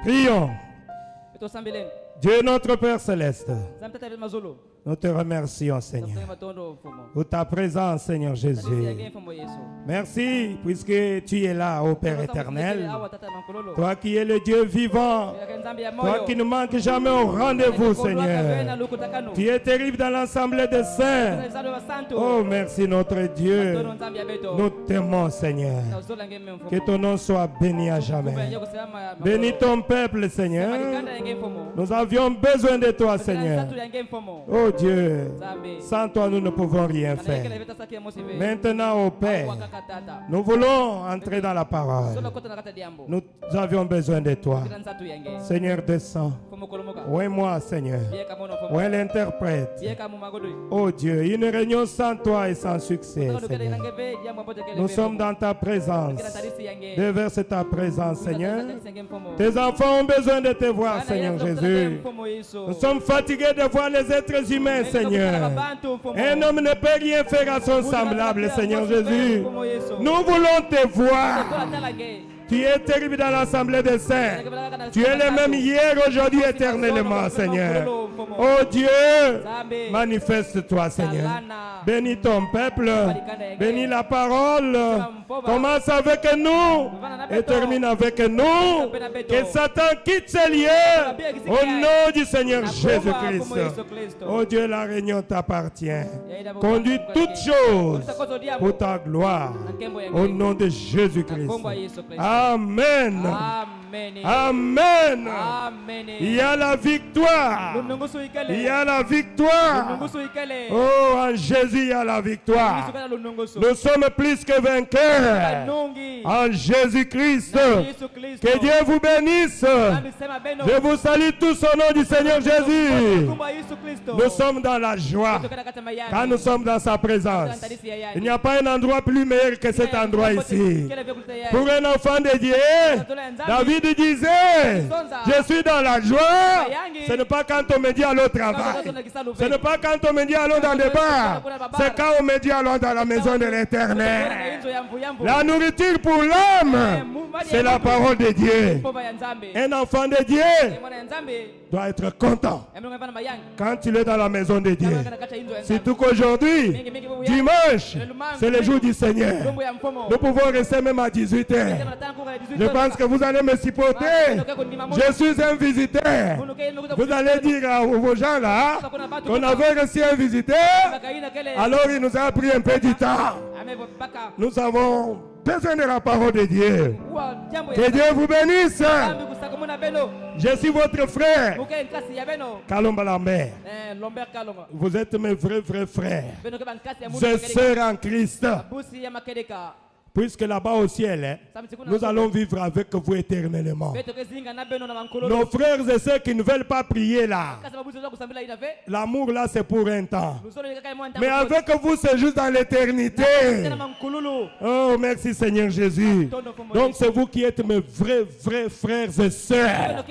Prions. Dieu notre Père Céleste, nous te remercions, Seigneur, pour ta présence, Seigneur Jésus. Merci, puisque tu es là, ô Père éternel. Toi qui es le Dieu vivant, toi qui ne manques jamais au rendez-vous, Seigneur. Tu es terrible dans l'ensemble des saints. Oh, merci notre Dieu. Nous t'aimons, Seigneur. Que ton nom soit béni à jamais. Bénis ton peuple, Seigneur. Nous avions besoin de toi, Seigneur. Oh Dieu, sans toi nous ne pouvons rien faire. Maintenant, ô Père, nous voulons entrer dans la parole. Nous avions besoin de toi. Seigneur, descends. Où est moi, Seigneur? Où est l'interprète? Oh Dieu, une réunion sans toi et sans succès, Seigneur. Nous sommes dans ta présence. Déverse ta présence, Seigneur. Tes enfants ont besoin de te voir, Seigneur Jésus. Nous sommes fatigués de voir les êtres humains, Seigneur. Un homme ne peut rien faire à son semblable, Seigneur Jésus. Nous voulons te voir. Tu es terrible dans l'assemblée des saints. Tu es le même hier, aujourd'hui, éternellement, Seigneur. Oh Dieu, manifeste-toi, Seigneur. Bénis ton peuple. Bénis la parole. Commence avec nous et termine avec nous. Que Satan quitte ces lieux au nom du Seigneur Jésus-Christ. Oh Dieu, la réunion t'appartient. Conduis toutes choses pour ta gloire. Au nom de Jésus-Christ. Amen. Amen. Il y a la victoire. Il y a la victoire. Oh, en Jésus, il y a la victoire. Nous sommes plus que vainqueurs. En Jésus-Christ. Que Dieu vous bénisse. Je vous salue tous au nom du Seigneur Jésus. Nous sommes dans la joie quand nous sommes dans sa présence. Il n'y a pas un endroit plus meilleur que cet endroit ici. Pour un enfant de Dieu, David disait, je suis dans la joie. Ce n'est pas quand on me dit allons au travail. Ce n'est pas quand on me dit allons dans le bar. C'est quand on me dit allons dans la maison de l'Éternel. La nourriture pour l'homme, c'est la parole de Dieu. Un enfant de Dieu doit être content quand il est dans la maison de Dieu. Surtout qu'aujourd'hui, dimanche, c'est le jour du Seigneur. Nous pouvons rester même à 18h. Je pense que vous allez me supporter. Je suis un visiteur. Vous allez dire à vos gens là qu'on avait reçu un visiteur. Alors il nous a pris un peu du temps. Nous avons besoin de la parole de Dieu. Que Dieu vous bénisse. Je suis votre frère, Kalomba Lambert. Vous êtes mes vrais frères. Je sœurs en Christ. Puisque là-bas au ciel, nous allons vivre avec vous éternellement. Nos frères et sœurs qui ne veulent pas prier là, l'amour là c'est pour un temps. Mais avec vous c'est juste dans l'éternité. Oh merci Seigneur Jésus. Donc c'est vous qui êtes mes vrais frères et sœurs.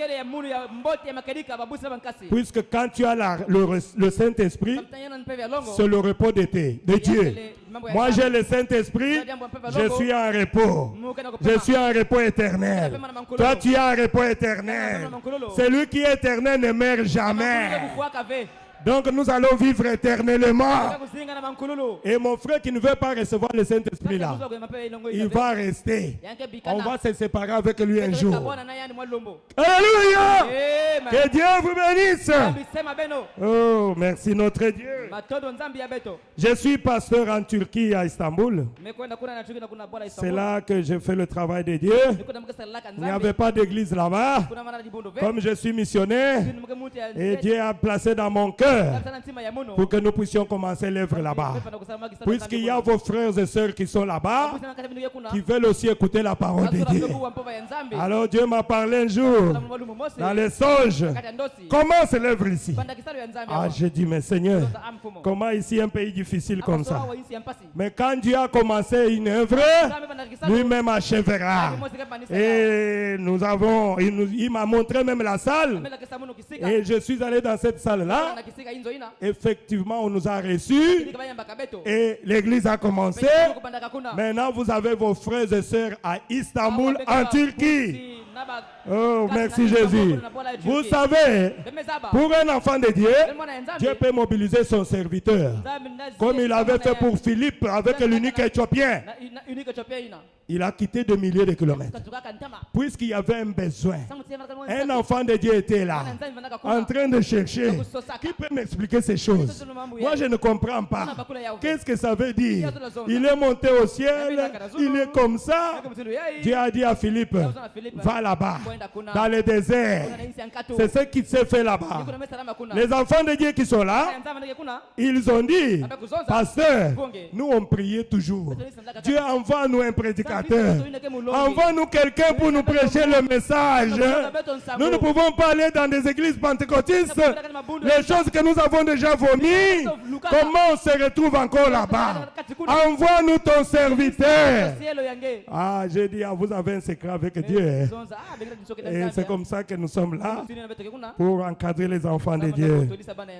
Puisque quand tu as le Saint-Esprit, c'est le repos de Dieu. Moi j'ai le Saint-Esprit, je suis en repos. Je suis en repos éternel. Toi tu es en repos éternel. Celui qui est éternel ne meurt jamais. Donc nous allons vivre éternellement. Et mon frère qui ne veut pas recevoir le Saint-Esprit là, il va rester. On va se séparer avec lui un jour. Alléluia. Que Dieu vous bénisse. Oh, merci notre Dieu. Je suis pasteur en Turquie à Istanbul. C'est là que je fais le travail de Dieu. Il n'y avait pas d'église là-bas. Comme je suis missionnaire, et Dieu a placé dans mon cœur pour que nous puissions commencer l'œuvre là-bas. Puisqu'il y a vos frères et sœurs qui sont là-bas, qui veulent aussi écouter la parole de Dieu. Alors Dieu m'a parlé un jour, dans les songes, comment c'est l'œuvre ici? Ah, j'ai dit, mais Seigneur, comment ici un pays difficile comme ça? Mais quand Dieu a commencé une œuvre, lui-même achèvera. Et il m'a montré même la salle. Et je suis allé dans cette salle-là. Effectivement, on nous a reçus et l'église a commencé. Maintenant, vous avez vos frères et sœurs à Istanbul, en Turquie. Oh, merci Jésus. Vous savez, pour un enfant de Dieu, Dieu peut mobiliser son serviteur. Comme il avait fait pour Philippe avec l'unique Éthiopien. Il a quitté de milliers de kilomètres. Puisqu'il y avait un besoin. Un enfant de Dieu était là, en train de chercher. Qui peut m'expliquer ces choses? Moi, je ne comprends pas. Qu'est-ce que ça veut dire? Il est monté au ciel, il est comme ça. Dieu a dit à Philippe, va là-bas, dans le désert. C'est ce qui s'est fait là-bas. Les enfants de Dieu qui sont là, ils ont dit, pasteur, nous on priait toujours. Dieu envoie-nous un prédicateur. Envoie-nous quelqu'un pour nous prêcher le message. Nous ne pouvons pas aller dans des églises pentecôtistes. Les choses que nous avons déjà vomies, comment on se retrouve encore là-bas? Envoie-nous ton serviteur. Ah, j'ai dit, vous avez un secret avec Dieu. Et c'est comme ça que nous sommes là pour encadrer les enfants de Dieu.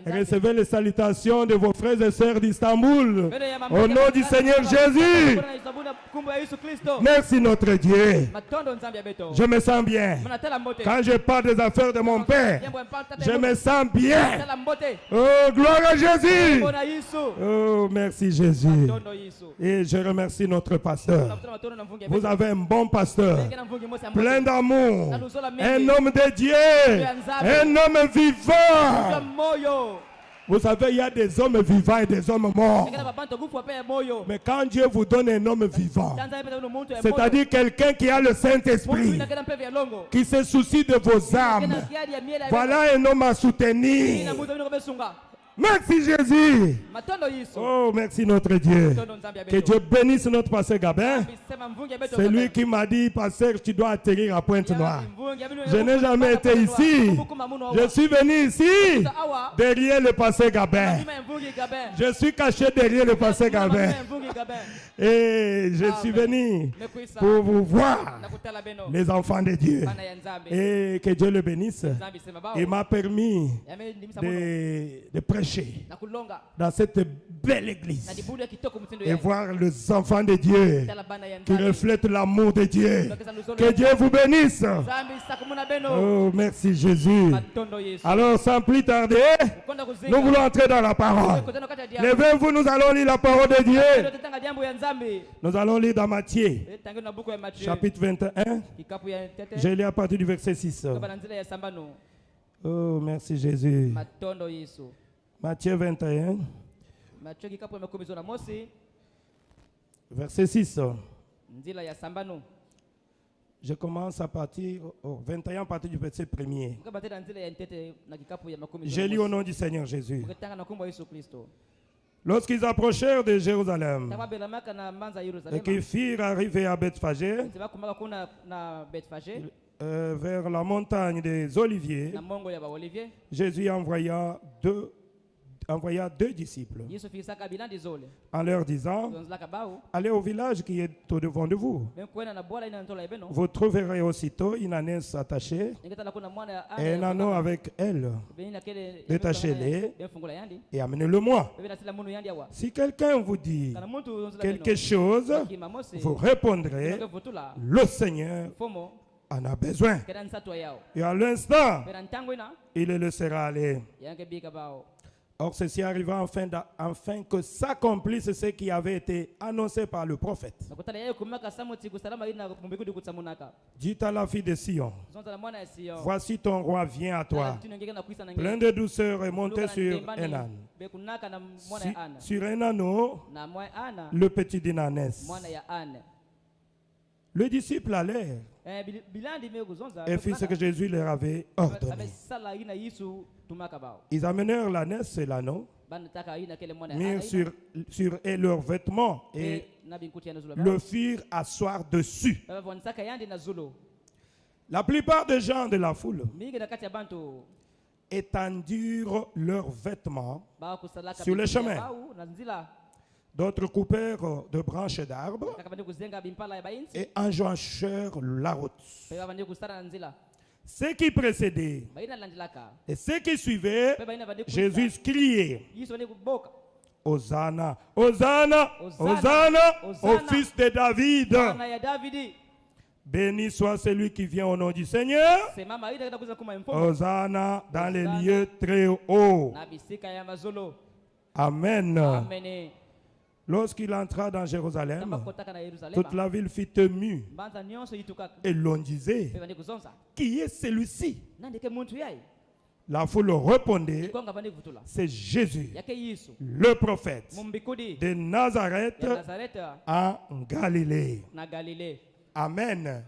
Recevez les salutations de vos frères et sœurs d'Istanbul. Au nom du Seigneur Jésus. Merci notre Dieu. Je me sens bien. Quand je parle des affaires de mon Père, je me sens bien. Oh, gloire à Jésus. Oh, merci Jésus. Et je remercie notre pasteur. Vous avez un bon pasteur, plein d'amour, un homme de Dieu, un homme vivant. Vous savez, il y a des hommes vivants et des hommes morts. Mais quand Dieu vous donne un homme vivant, c'est-à-dire quelqu'un qui a le Saint-Esprit, qui se soucie de vos âmes, voilà un homme à soutenir. Merci Jésus. Oh, merci notre Dieu. Que Dieu bénisse notre pasteur Gabin. C'est lui qui m'a dit, pasteur, tu dois atterrir à Pointe-Noire. Je n'ai jamais été ici. Je suis venu ici derrière le pasteur Gabin. Je suis caché derrière le pasteur Gabin. Et je suis venu pour vous voir, les enfants de Dieu. Et que Dieu le bénisse. Il m'a permis de prêcher dans cette belle église et voir les enfants de Dieu qui reflètent l'amour de Dieu. Que Dieu vous bénisse. Oh, merci Jésus. Alors, sans plus tarder, nous voulons entrer dans la parole. Levez-vous, nous allons lire la parole de Dieu. Nous allons lire dans Matthieu, chapitre 21. Je lis à partir du verset 6. Oh, merci Jésus. Matthieu 21, verset 6. Je commence à partir 21 à partir du verset 1er. Je lis au nom du Seigneur Jésus. Lorsqu'ils approchèrent de Jérusalem et qu'ils firent arriver à Bethphagée, vers la montagne des Oliviers, Jésus envoya deux disciples en leur disant, allez au village qui est au-devant de vous. Vous trouverez aussitôt une ânesse attachée et un anneau avec elle. Détachez-les et amenez-le-moi. Si quelqu'un vous dit quelque chose, vous répondrez, le Seigneur en a besoin. Et à l'instant, il le laissera aller. Or, ceci arriva afin que s'accomplisse ce qui avait été annoncé par le prophète. Dites à la fille de Sion, voici ton roi vient à toi, plein de douceur et monté sur un âne. Sur un anneau, le petit d'une ânesse. Le disciple allait et fit ce que Jésus leur avait ordonné. Ils amenèrent l'ânesse et l'anneau, mirent sur eux leurs vêtements et le firent asseoir dessus. La plupart des gens de la foule étendirent leurs vêtements sur le chemin. D'autres coupèrent de branches d'arbres et enjoinchèrent la route. Ceux qui précédaient et ceux qui suivaient, Jésus criait, Hosanna, Hosanna, Hosanna au fils de David. Béni soit celui qui vient au nom du Seigneur. Hosanna dans les lieux très hauts. Amen. Lorsqu'il entra dans Jérusalem, toute la ville fut émue. Et l'on disait, qui est celui-ci? La foule répondait, c'est Jésus, le prophète de Nazareth en Galilée. Amen.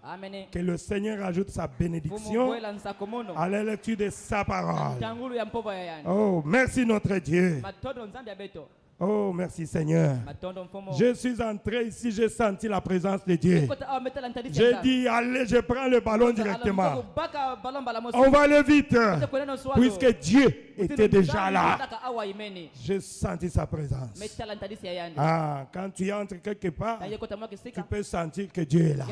Que le Seigneur ajoute sa bénédiction à la lecture de sa parole. Oh, merci notre Dieu. Oh, merci Seigneur. Je suis entré ici, j'ai senti la présence de Dieu. J'ai dit, allez, je prends le ballon directement. On va aller vite, puisque Dieu était déjà là. J'ai senti sa présence. Ah, quand tu entres quelque part, tu peux sentir que Dieu est là.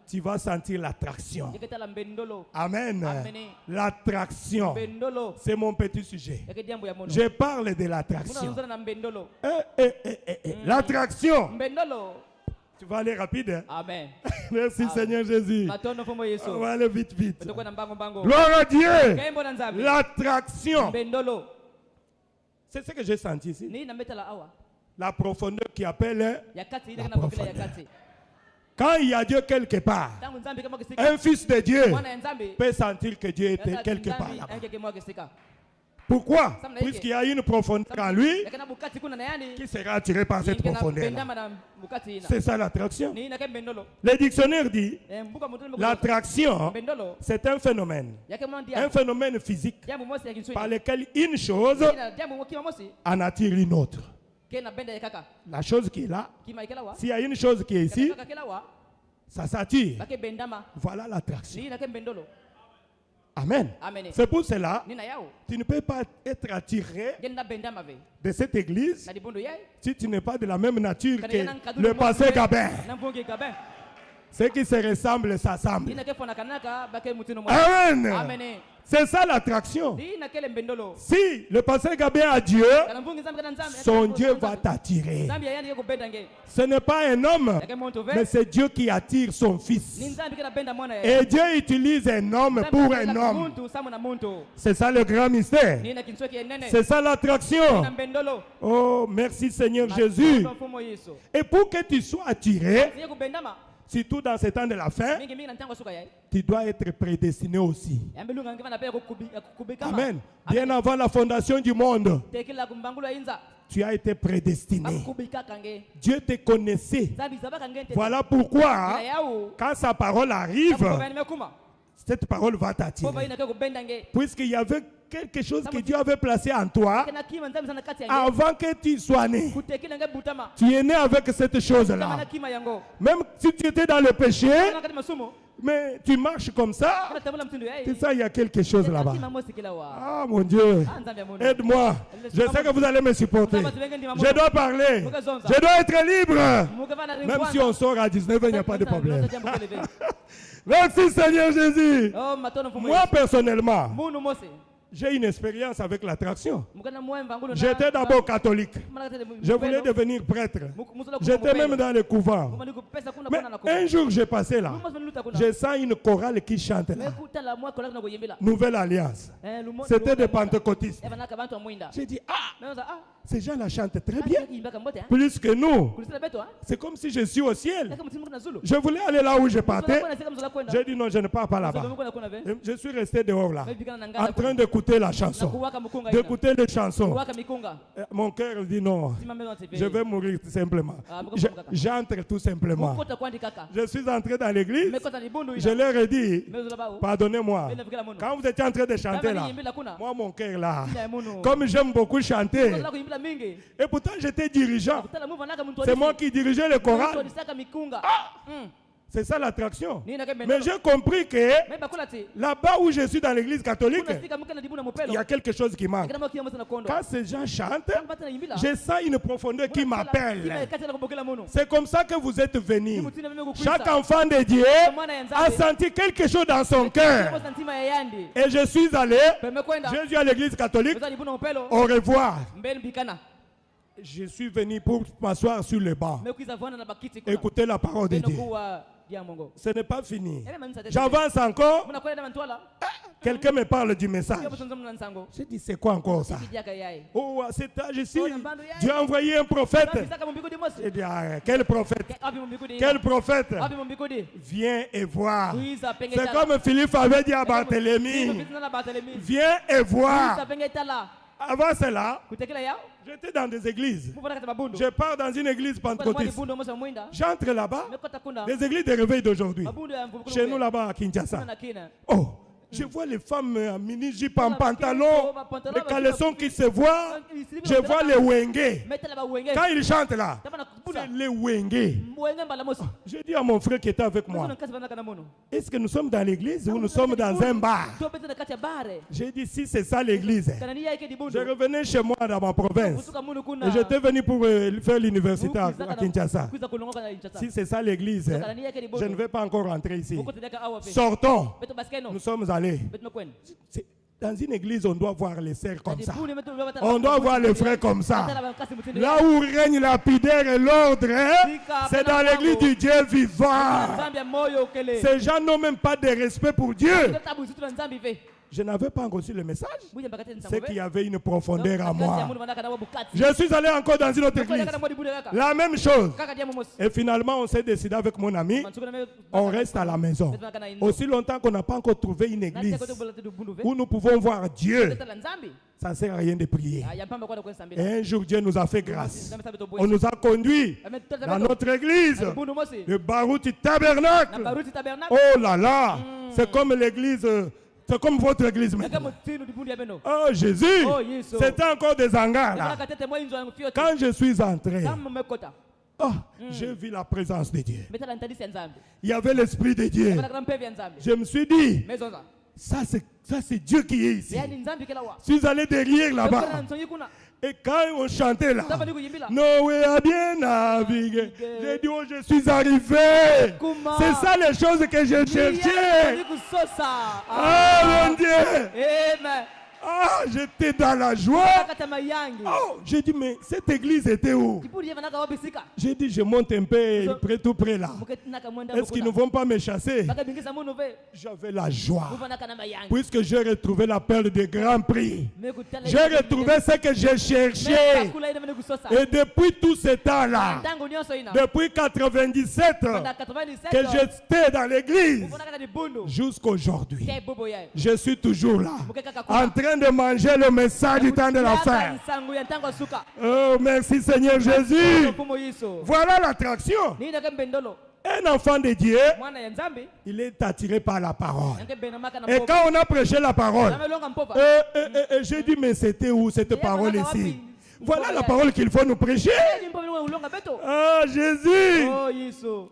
Tu vas sentir l'attraction. Amen. L'attraction, c'est mon petit sujet. Je parle de l'attraction. L'attraction. Tu vas aller rapide. Hein? Amen. Merci Seigneur Jésus. On va aller vite. Gloire à Dieu. L'attraction. C'est ce que j'ai senti ici. La profondeur qui appelle la profondeur. Quand il y a Dieu quelque part, un fils de Dieu peut sentir que Dieu est quelque part là-bas. Pourquoi? Puisqu'il y a une profondeur en lui qui sera attiré par cette profondeur. C'est ça l'attraction. Le dictionnaire dit l'attraction, c'est un phénomène physique par lequel une chose en attire une autre. La chose qui est là, s'il y a une chose qui est ici, ça s'attire. Voilà l'attraction. Amen. C'est pour cela, tu ne peux pas être attiré de cette église si tu n'es pas de la même nature que le pasteur Gabin. Ceux qui se ressemblent s'assemblent. Amen. C'est ça l'attraction. Si le pasteur Gabin a Dieu, son Dieu va t'attirer. Ce n'est pas un homme, mais c'est Dieu qui attire son fils. Et Dieu utilise un homme pour un homme. C'est ça le grand mystère. C'est ça l'attraction. Oh, merci Seigneur Jésus. Et pour que tu sois attiré, surtout dans ce temps de la fin, tu dois être prédestiné aussi. Amen. Bien avant la fondation du monde, tu as été prédestiné. Dieu te connaissait. Voilà pourquoi, quand sa parole arrive, cette parole va t'attirer. Puisqu'il y avait quelque chose que Dieu avait placé en toi avant que tu sois né. Tu es né avec cette chose-là. Même si tu étais dans le péché, mais tu marches comme ça, tu sais, il y a quelque chose là-bas. Ah mon Dieu, aide-moi. Je sais que vous allez me supporter. Je dois parler. Je dois être libre. Même si on sort à 19h, il n'y a pas de problème. Merci Seigneur Jésus. Moi personnellement, j'ai une expérience avec l'attraction. J'étais d'abord catholique. Je voulais devenir prêtre. J'étais même dans le couvent. Mais un jour, j'ai passé là. Je sens une chorale qui chante là. Nouvelle Alliance. C'était des pentecôtistes. J'ai dit, ces gens-là chantent très bien. Plus que nous. C'est comme si je suis au ciel. Je voulais aller là où je partais. J'ai dit non, je ne pars pas là-bas. Je suis resté dehors là, en train d'écouter la chanson, d'écouter les chansons. Mon cœur dit non, je vais mourir tout simplement. J'entre tout simplement. Je suis entré dans l'église. Je leur ai dit, pardonnez-moi, quand vous étiez en train de chanter là, moi mon cœur là, comme j'aime beaucoup chanter, et pourtant j'étais dirigeant, c'est moi qui dirigeais le choral. C'est ça l'attraction. Mais j'ai compris que là-bas où je suis dans l'église catholique, il y a quelque chose qui manque. Quand ces gens chantent, je sens une profondeur qui m'appelle. C'est comme ça que vous êtes venus. Chaque enfant de Dieu a senti quelque chose dans son cœur. Et je suis allé, Jésus à l'église catholique, au revoir. Je suis venu pour m'asseoir sur le banc, écouter la parole de Dieu. Ce n'est pas fini. J'avance encore. Quelqu'un me parle du message. J'ai dit, c'est quoi encore ça? Oh, à cet âge ici, Dieu a envoyé un prophète. J'ai dit, ah, quel prophète? Quel prophète? Viens et vois. C'est comme Philippe avait dit à Barthélemy. Viens et vois. Avant cela, j'étais dans des églises. Je pars dans une église pentecôtiste. J'entre là-bas, les églises de réveil d'aujourd'hui. Chez nous là-bas à Kinshasa. Oh, je vois les femmes en mini-jupe, en pantalon, les caleçons qui se voient. Je vois les wenge. Quand ils chantent là, c'est les wenge. Je dis à mon frère qui était avec moi, est-ce que nous sommes dans l'église ou nous sommes dans un bar? J'ai dit, si c'est ça l'église. Je revenais chez moi dans ma province. Et j'étais venu pour faire l'université à Kinshasa. Si c'est ça l'église, je ne vais pas encore rentrer ici. Sortons. Nous sommes allés. Dans une église, on doit voir les sœurs comme ça. On doit voir les frères comme ça. Là où règne la pudeur et l'ordre, c'est dans l'église du Dieu vivant. Ces gens n'ont même pas de respect pour Dieu. Je n'avais pas encore reçu le message. C'est qu'il y avait une profondeur à moi. Je suis allé encore dans une autre église. La même chose. Et finalement, on s'est décidé avec mon ami. On reste à la maison. Aussi longtemps qu'on n'a pas encore trouvé une église où nous pouvons voir Dieu, ça ne sert à rien de prier. Et un jour, Dieu nous a fait grâce. On nous a conduits dans notre église, le Baruti Tabernacle. Oh là là, c'est comme l'église. C'est comme votre église maintenant. Oh Jésus, c'était encore des hangars là. Quand je suis entré, oh, j'ai vu la présence de Dieu. Il y avait l'Esprit de Dieu. Je me suis dit, ça c'est Dieu qui est ici. Je suis allé derrière là-bas. Et quand on chantait là, Noé a bien navigué. J'ai dit, oh, je suis arrivé. C'est ça les choses que je cherchais. Ah, mon Dieu. Amen. Ah, j'étais dans la joie. Oh, j'ai dit, mais cette église était où? J'ai dit, je monte un peu tout près là. Est-ce qu'ils ne vont pas me chasser? J'avais la joie. Puisque j'ai retrouvé la perle de grand prix. J'ai retrouvé ce que j'ai cherché. Et depuis tout ce temps-là, depuis 97, que j'étais dans l'église, jusqu'à aujourd'hui, je suis toujours là. En train de manger le message du temps de la fin. Oh, merci Seigneur Jésus. Voilà l'attraction. Un enfant de Dieu, il est attiré par la parole. Et quand on a prêché la parole, j'ai dit, mais c'était où cette parole ici? Voilà la parole qu'il faut nous prêcher. Ah, Jésus.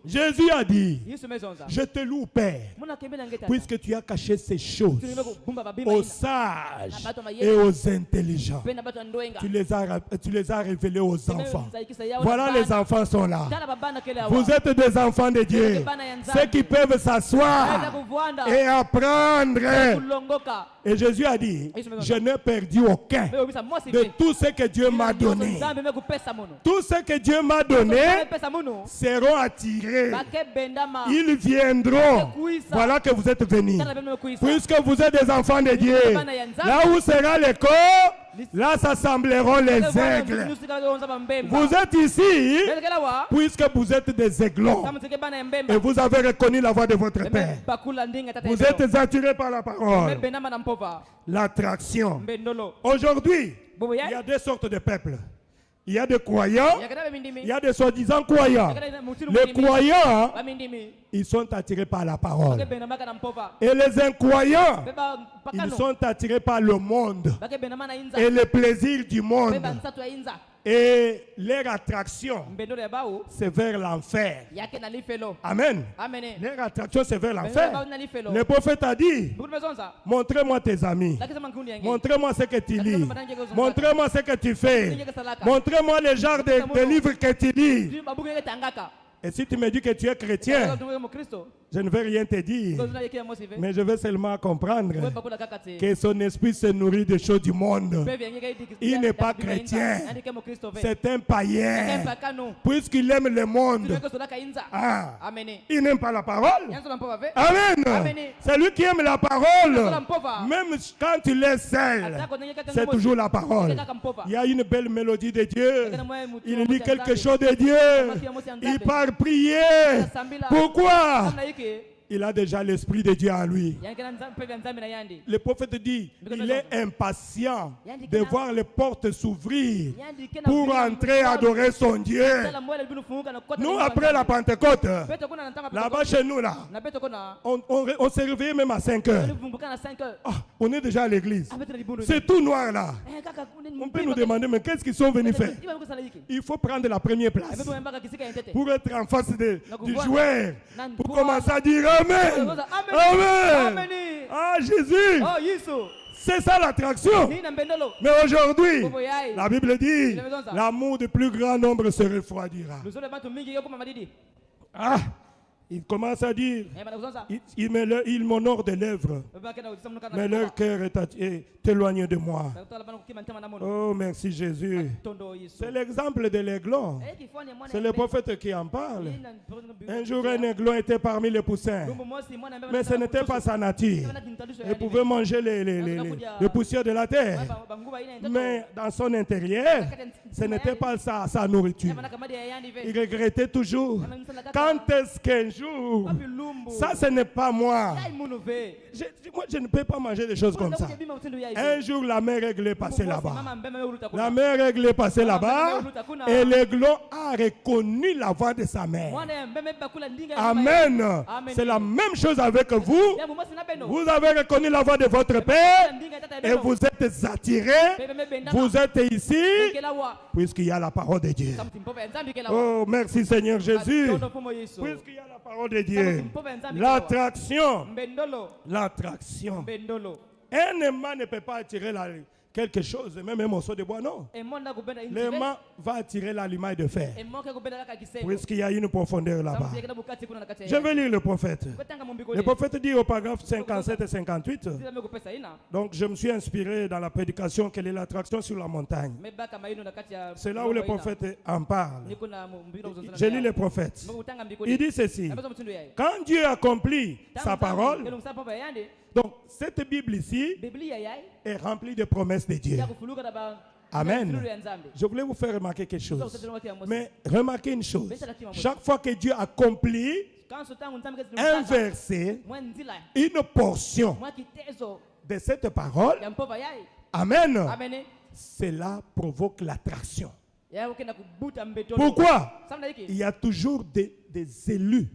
Jésus a dit, je te loue, Père, puisque tu as caché ces choses aux sages et aux intelligents. Tu les as révélées aux enfants. Voilà, les enfants sont là. Vous êtes des enfants de Dieu. Ceux qui peuvent s'asseoir et apprendre. Et Jésus a dit, je n'ai perdu aucun de tout ce que Dieu m'a donné. Tout ce que Dieu m'a donné seront attirés. Ils viendront. Voilà que vous êtes venus. Puisque vous êtes des enfants de Dieu. Là où sera le corps, là s'assembleront les aigles. Vous êtes ici puisque vous êtes des aiglons. Et vous avez reconnu la voix de votre Père. Vous êtes attirés par la parole. L'attraction. Aujourd'hui, il y a deux sortes de peuples. Il y a des croyants, il y a des soi-disant croyants. Les croyants, ils sont attirés par la parole. Et les incroyants, ils sont attirés par le monde et les plaisirs du monde. Et leur attraction, c'est vers l'enfer. Amen. Leur attraction, c'est vers l'enfer. Le prophète a dit, montrez-moi tes amis. Montrez-moi ce que tu lis. Montrez-moi ce que tu fais. Montrez-moi les genres de livres que tu lis. Et si tu me dis que tu es chrétien, Je ne vais rien te dire, mais je vais seulement comprendre que son esprit se nourrit des choses du monde. Il n'est pas chrétien, c'est un païen. Puisqu'il aime le monde, il n'aime pas la parole. Amen. C'est lui qui aime la parole. Même quand il est seul, c'est toujours la parole. Il y a une belle mélodie de Dieu. Il dit quelque chose de Dieu. Il part prier. Pourquoi? Il a déjà l'esprit de Dieu en lui. Le prophète dit, il est impatient de voir les portes s'ouvrir pour entrer adorer son Dieu. Nous, après la Pentecôte, là-bas chez nous, là, on s'est réveillé même à 5 heures. On est déjà à l'église. C'est tout noir là. On peut nous demander, mais qu'est-ce qu'ils sont venus faire? Il faut prendre la première place pour être en face du joueur, pour commencer à dire Amen. Amen. Ah, Jésus. C'est ça l'attraction. Mais aujourd'hui, la Bible dit, l'amour du plus grand nombre se refroidira. Ah, il commence à dire, il m'honore des lèvres, mais leur cœur est éloigné de moi. Oh, merci Jésus. C'est l'exemple de l'aiglon. C'est le prophète qui en parle. Un jour, un aiglon était parmi les poussins, mais ce n'était pas sa nature. Il pouvait manger les poussières de la terre, mais dans son intérieur, ce n'était pas sa nourriture. Il regrettait toujours. Quand est-ce qu'un jour, ça ce n'est pas moi. Moi je ne peux pas manger des choses comme ça. Un jour la mère règle est passée là-bas. La mère règle est passée là-bas et l'aiglon a reconnu la voix de sa mère. Amen. C'est la même chose avec vous. Vous avez reconnu la voix de votre père et vous êtes attirés. Vous êtes ici puisqu'il y a la parole de Dieu. Oh, merci Seigneur Jésus. Puisqu'il y a la parole de Dieu. L'attraction. L'attraction. Un aimant ne peut pas attirer quelque chose, même un morceau de bois, non. L'aimant va attirer l'aliment de fer. Puisqu'il y a une profondeur là-bas. Je vais lire le prophète. Le prophète dit au paragraphe 57 et 58. Donc je me suis inspiré dans la prédication quelle est l'attraction sur la montagne. C'est là où le prophète en parle. Je lis le prophète. Il dit ceci. Quand Dieu accomplit sa parole, donc cette Bible ici est remplie de promesses de Dieu. Amen. Je voulais vous faire remarquer quelque chose. Mais remarquez une chose. Chaque fois que Dieu accomplit un verset, une portion de cette parole, Amen, cela provoque l'attraction. Pourquoi? Il y a toujours des élus.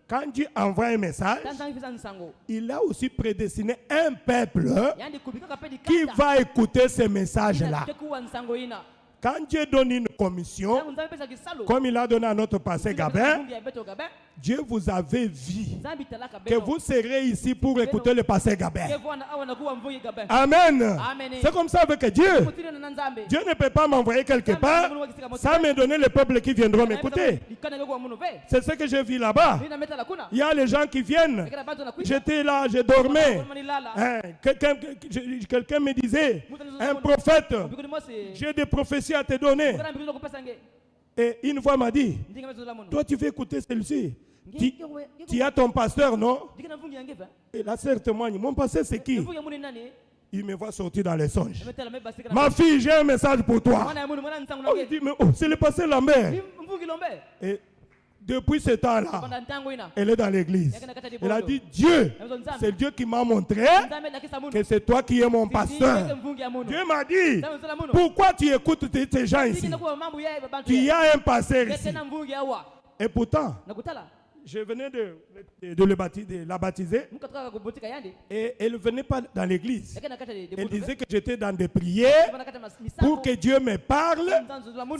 Quand Dieu envoie un message, il a aussi prédestiné un peuple qui va écouter ce message-là. Quand Dieu donne une commission, comme il a donné à notre pasteur Gabin, Dieu vous avait vu que vous serez ici pour écouter le pasteur Gabin. Amen. C'est comme ça avec Dieu. Dieu ne peut pas m'envoyer quelque part sans me donner le peuple qui viendront m'écouter. C'est ce que j'ai vu là-bas. Il y a les gens qui viennent. J'étais là, je dormais. Quelqu'un me disait, un prophète, j'ai des prophéties à te donner. Et une fois m'a dit, toi tu veux écouter celle-ci. Tu as ton pasteur, non? Et la sœur témoigne, mon pasteur c'est qui? Il me voit sortir dans les songes. Ma fille, j'ai un message pour toi. Oh, il dit, mais oh, c'est le pasteur Lambert. Et depuis ce temps-là, elle est dans l'église. Elle a dit, Dieu, c'est Dieu qui m'a montré que c'est toi qui es mon pasteur. Dieu m'a dit, pourquoi tu écoutes ces gens ici? Tu as un pasteur ici. Et pourtant, je venais de la baptiser et elle ne venait pas dans l'église. Elle disait que j'étais dans des prières pour que Dieu me parle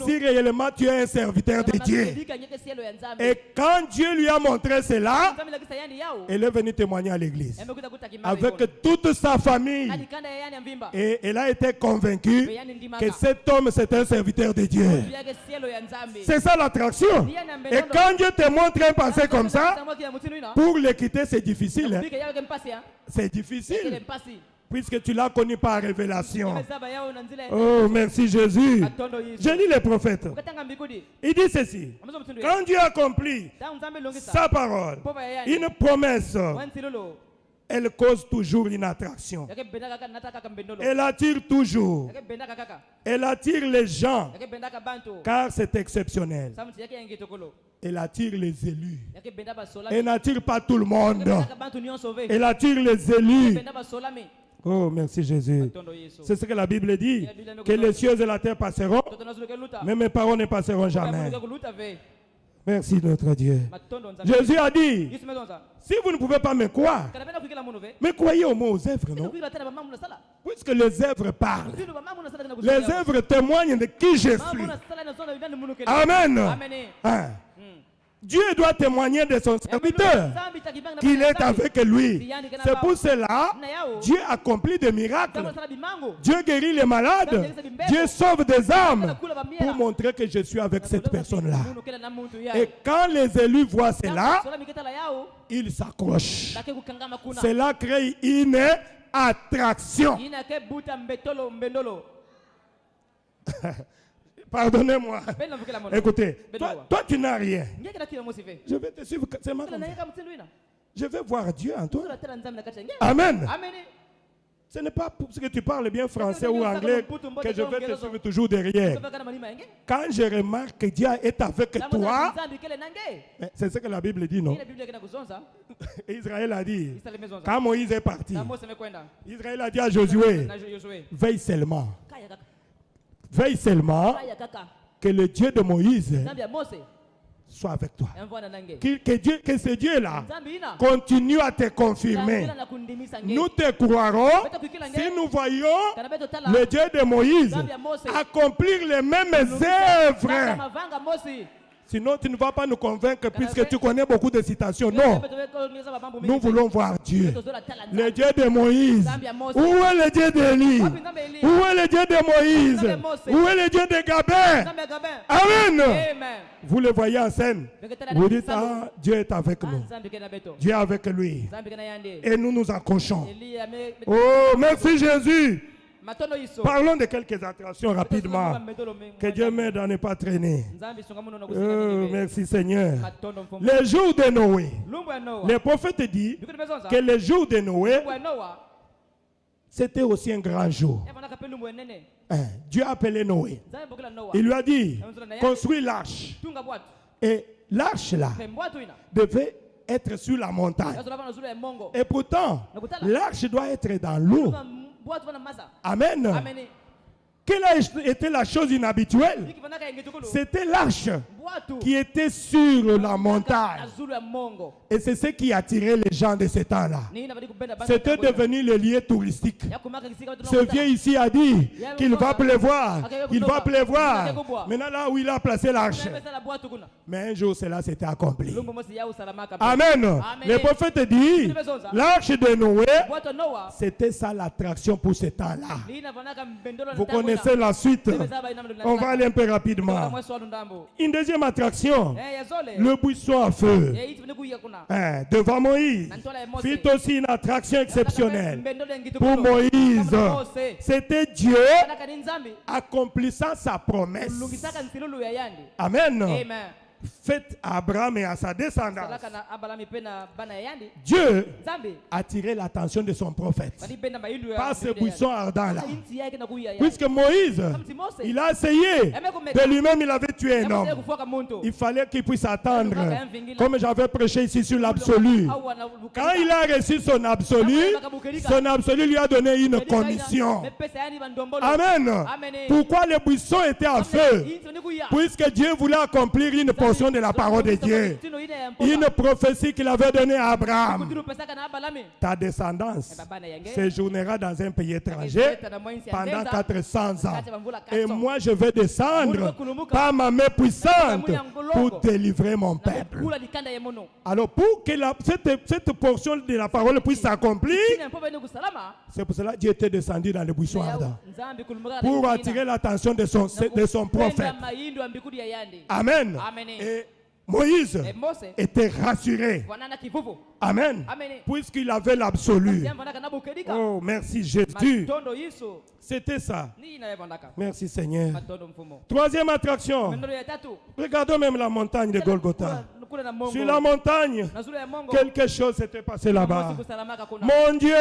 si réellement tu es un serviteur de Dieu. Et quand Dieu lui a montré cela, elle est venue témoigner à l'église avec toute sa famille. Et elle a été convaincue que cet homme c'est un serviteur de Dieu. C'est ça l'attraction. Et quand Dieu te montre un passé comme ça, pour les quitter, c'est difficile. Hein? C'est difficile. Puisque tu l'as connu par révélation. Oh, merci Jésus. Je lis les prophètes. Il dit ceci. Quand Dieu accomplit sa parole, une promesse, elle cause toujours une attraction. Elle attire toujours. Elle attire les gens, car c'est exceptionnel. Elle attire les élus. Elle n'attire pas tout le monde. Elle attire les élus. Oh, merci Jésus. C'est ce que la Bible dit, que les cieux et la terre passeront, mais mes paroles ne passeront jamais. Merci notre Dieu. Jésus a dit, si vous ne pouvez pas me croire, mais croyez au moins aux œuvres, non? Puisque les œuvres parlent. Les œuvres témoignent de qui je suis. Amen. Hein? Dieu doit témoigner de son serviteur qu'il est avec lui. C'est pour cela Dieu accomplit des miracles. Dieu guérit les malades. Dieu sauve des âmes pour montrer que je suis avec cette personne-là. Et quand les élus voient cela, ils s'accrochent. Cela crée une attraction. Pardonnez-moi. Écoutez, toi tu n'as rien. Je vais te suivre. Je vais voir Dieu en toi. Amen. Ce n'est pas parce que tu parles bien français ou anglais que je vais te suivre toujours derrière. Quand je remarque que Dieu est avec toi, c'est ce que la Bible dit, non? Israël a dit, quand Moïse est parti, Israël a dit à Josué, veille seulement. Veille seulement que le Dieu de Moïse soit avec toi. Que ce Dieu-là continue à te confirmer. Nous te croirons si nous voyons le Dieu de Moïse accomplir les mêmes œuvres. Sinon, tu ne vas pas nous convaincre puisque tu connais beaucoup de citations. Non. Nous voulons voir Dieu. Le Dieu de Moïse. Où est le Dieu d'Élie? Où est le Dieu de Moïse? Où est le Dieu de Gabin? Amen. Vous le voyez en scène. Vous dites, ah, Dieu est avec nous. Dieu est avec lui. Et nous nous accrochons. Oh, merci Jésus. Parlons de quelques attractions rapidement. Que Dieu m'aide à ne pas traîner. Merci Seigneur. Les jours de Noé. Le prophète dit que les jours de Noé, c'était aussi un grand jour. Dieu a appelé Noé. Il lui a dit, construis l'arche. Et l'arche là devait être sur la montagne. Et pourtant, l'arche doit être dans l'eau. Amen. Quelle a été la chose inhabituelle? C'était l'arche qui était sur la montagne. Et c'est ce qui attirait les gens de ce temps-là. C'était devenu le lieu touristique. Ce vieux ici a dit qu'il va pleuvoir. Il va pleuvoir. Maintenant là où il a placé l'arche. Mais un jour cela s'était accompli. Amen. Le prophète dit, l'arche de Noé, c'était ça l'attraction pour ce temps-là. Vous connaissez la suite. On va aller un peu rapidement. Une deuxième attraction, le buisson à feu. Devant Moïse, fit aussi une attraction exceptionnelle pour Moïse. C'était Dieu accomplissant sa promesse. Amen. Faites à Abraham et à sa descendance. Dieu attirait l'attention de son prophète par ce buisson ardent là. Puisque Moïse, il a essayé de lui-même, il avait tué un homme. Il fallait qu'il puisse attendre. Comme j'avais prêché ici sur l'absolu. Quand il a reçu son absolu lui a donné une condition. Amen. Pourquoi le buisson était à feu? Puisque Dieu voulait accomplir une portion de la parole de Dieu. Une prophétie qu'il avait donnée à Abraham. Ta descendance séjournera dans un pays étranger pendant 400 ans. Et moi je vais descendre par ma main puissante pour délivrer mon peuple. Alors pour que cette portion de la parole puisse s'accomplir, c'est pour cela que Dieu était descendu dans le buisson ardent. Pour attirer l'attention de son prophète. Amen. Et Moïse était rassuré. Amen. Puisqu'il avait l'absolu. Oh, merci Jésus. C'était ça. Merci Seigneur. Troisième attraction. Regardons même la montagne de Golgotha. Sur la montagne, quelque chose s'était passé là-bas. Mon Dieu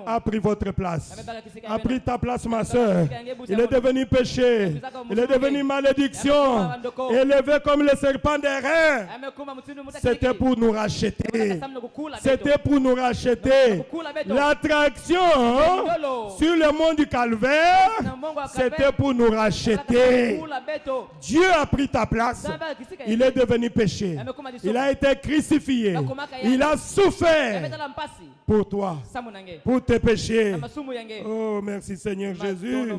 a pris votre place. A pris ta place, ma soeur. Il est devenu péché. Il est devenu malédiction. Élevé comme le serpent des reins. C'était pour nous racheter. C'était pour nous racheter. L'attraction sur le mont du Calvaire, c'était pour nous racheter. Dieu a pris ta place. Il est devenu péché. Il a été crucifié. Il a souffert pour toi, pour tes péchés. Oh, merci Seigneur Jésus.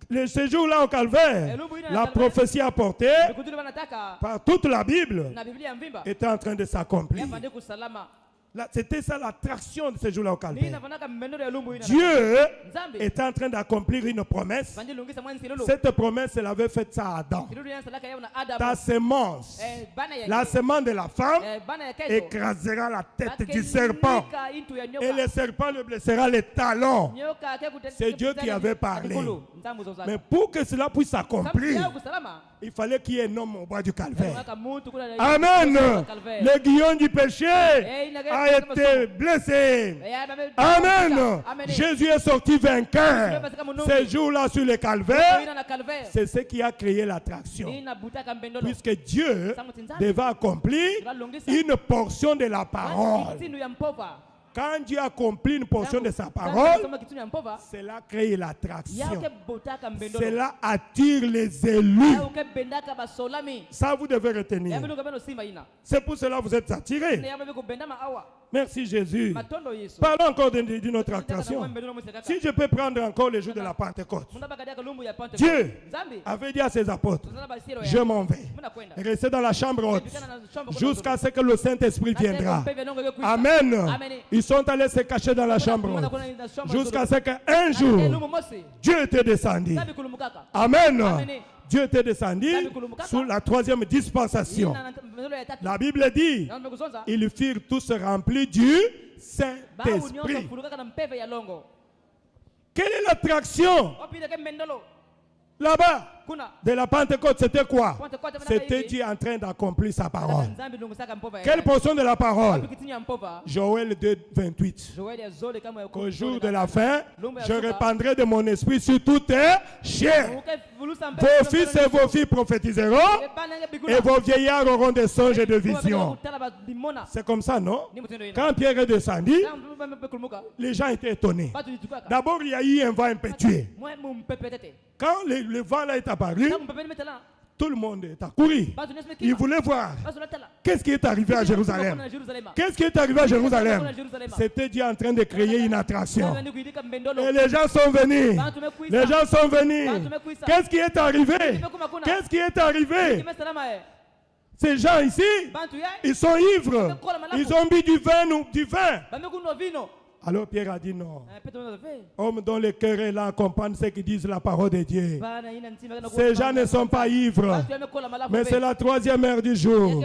Le séjour là au Calvaire, la prophétie apportée par toute la Bible était en train de s'accomplir. C'était ça l'attraction de ce jour-là au Calvaire. Dieu était en train d'accomplir une promesse. Cette promesse, elle avait fait ça à Adam. Ta semence, la semence de la femme, écrasera la tête du serpent. Et le serpent le blessera les talons. C'est Dieu qui avait parlé. Mais pour que cela puisse s'accomplir, il fallait qu'il y ait un homme au bois du Calvaire. Amen. Le guillon du péché a été blessé. Amen. Jésus est sorti vainqueur. Ce jour-là sur le Calvaire, c'est ce qui a créé l'attraction. Puisque Dieu devait accomplir une portion de la parole. Quand Dieu accomplit une portion de sa parole, cela crée l'attraction. Cela attire les élus. Ça, vous devez retenir. C'est pour cela que vous êtes attirés. Merci Jésus. Parlons encore d'une autre attraction. Si je peux prendre encore le jour de la Pentecôte. Dieu avait dit à ses apôtres, je m'en vais. Restez dans la chambre haute jusqu'à ce que le Saint-Esprit viendra. Amen. Ils sont allés se cacher dans la chambre haute jusqu'à ce qu'un jour, Dieu était descendu. Amen. Dieu était descendu sous la troisième dispensation. La Bible dit, ils furent tous remplis du Saint-Esprit. Quelle est l'attraction là-bas de la Pentecôte? C'était quoi? C'était Dieu en train d'accomplir sa parole. Quelle portion de la parole? Joël 2, 28. Qu'au jour de la fin, je répandrai de mon esprit sur toute chair. Vos fils et vos filles prophétiseront et vos vieillards auront des songes et des visions. C'est comme ça, non? Quand Pierre est descendu, les gens étaient étonnés. D'abord, il y a eu un vent impétueux. Quand le vent là est apparu, tout le monde est accouru. Il voulait voir qu'est-ce qui est arrivé à Jérusalem. Qu'est-ce qui est arrivé à Jérusalem? C'était Dieu en train de créer une attraction. Et les gens sont venus. Les gens sont venus. Qu'est-ce qui est arrivé? Qu'est-ce qui est arrivé? Ces gens ici, ils sont ivres. Ils ont bu du vin. Alors Pierre a dit non. Homme dont le cœur est là, comprendre ce qu'ils disent la parole de Dieu. Ces gens ne sont pas ivres. Mais c'est la troisième heure du jour.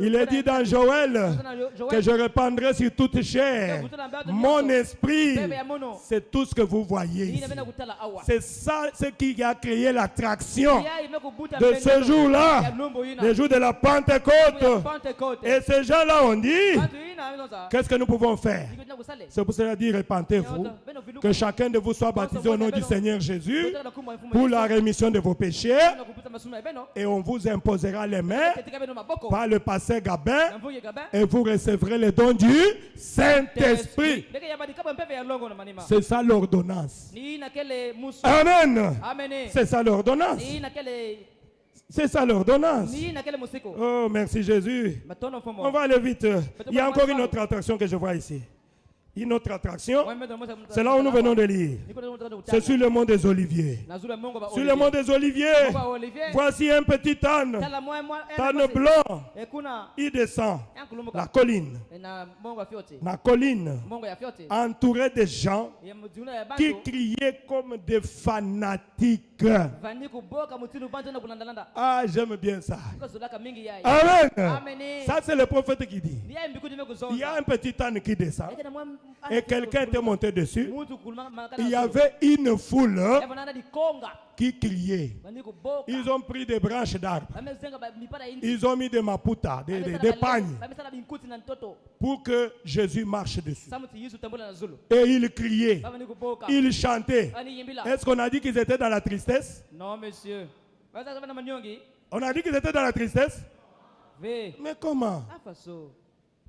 Il est dit dans Joël que je répandrai sur toute chair mon esprit. C'est tout ce que vous voyez ici. C'est ça ce qui a créé l'attraction de ce jour-là, le jour de la Pentecôte. Et ces gens-là ont dit, qu'est-ce que nous pouvons faire? C'est pour cela dire, repentez-vous, que chacun de vous soit baptisé au nom du Seigneur Jésus pour la rémission de vos péchés, et on vous imposera les mains par le pasteur Gabin, et vous recevrez les dons du Saint-Esprit. C'est ça l'ordonnance. Amen. C'est ça l'ordonnance. C'est ça l'ordonnance. Oh, merci Jésus. On va aller vite. Il y a encore une autre attraction que je vois ici. Une autre attraction, c'est là où nous venons de lire. C'est sur le mont des Oliviers. Sur le mont des Oliviers, voici un petit âne blanc. Il descend la colline. La colline, entourée de gens qui criaient comme des fanatiques. Ah, j'aime bien ça. Amen. Ça, c'est le prophète qui dit. Il y a un petit âne qui descend. Et quelqu'un était monté dessus. Il y avait une foule qui criait. Ils ont pris des branches d'arbres. Ils ont mis des maputas, des pagnes, pour que Jésus marche dessus. Et ils criaient. Ils chantaient. Est-ce qu'on a dit qu'ils étaient dans la tristesse? Non, monsieur. On a dit qu'ils étaient dans la tristesse? Mais comment?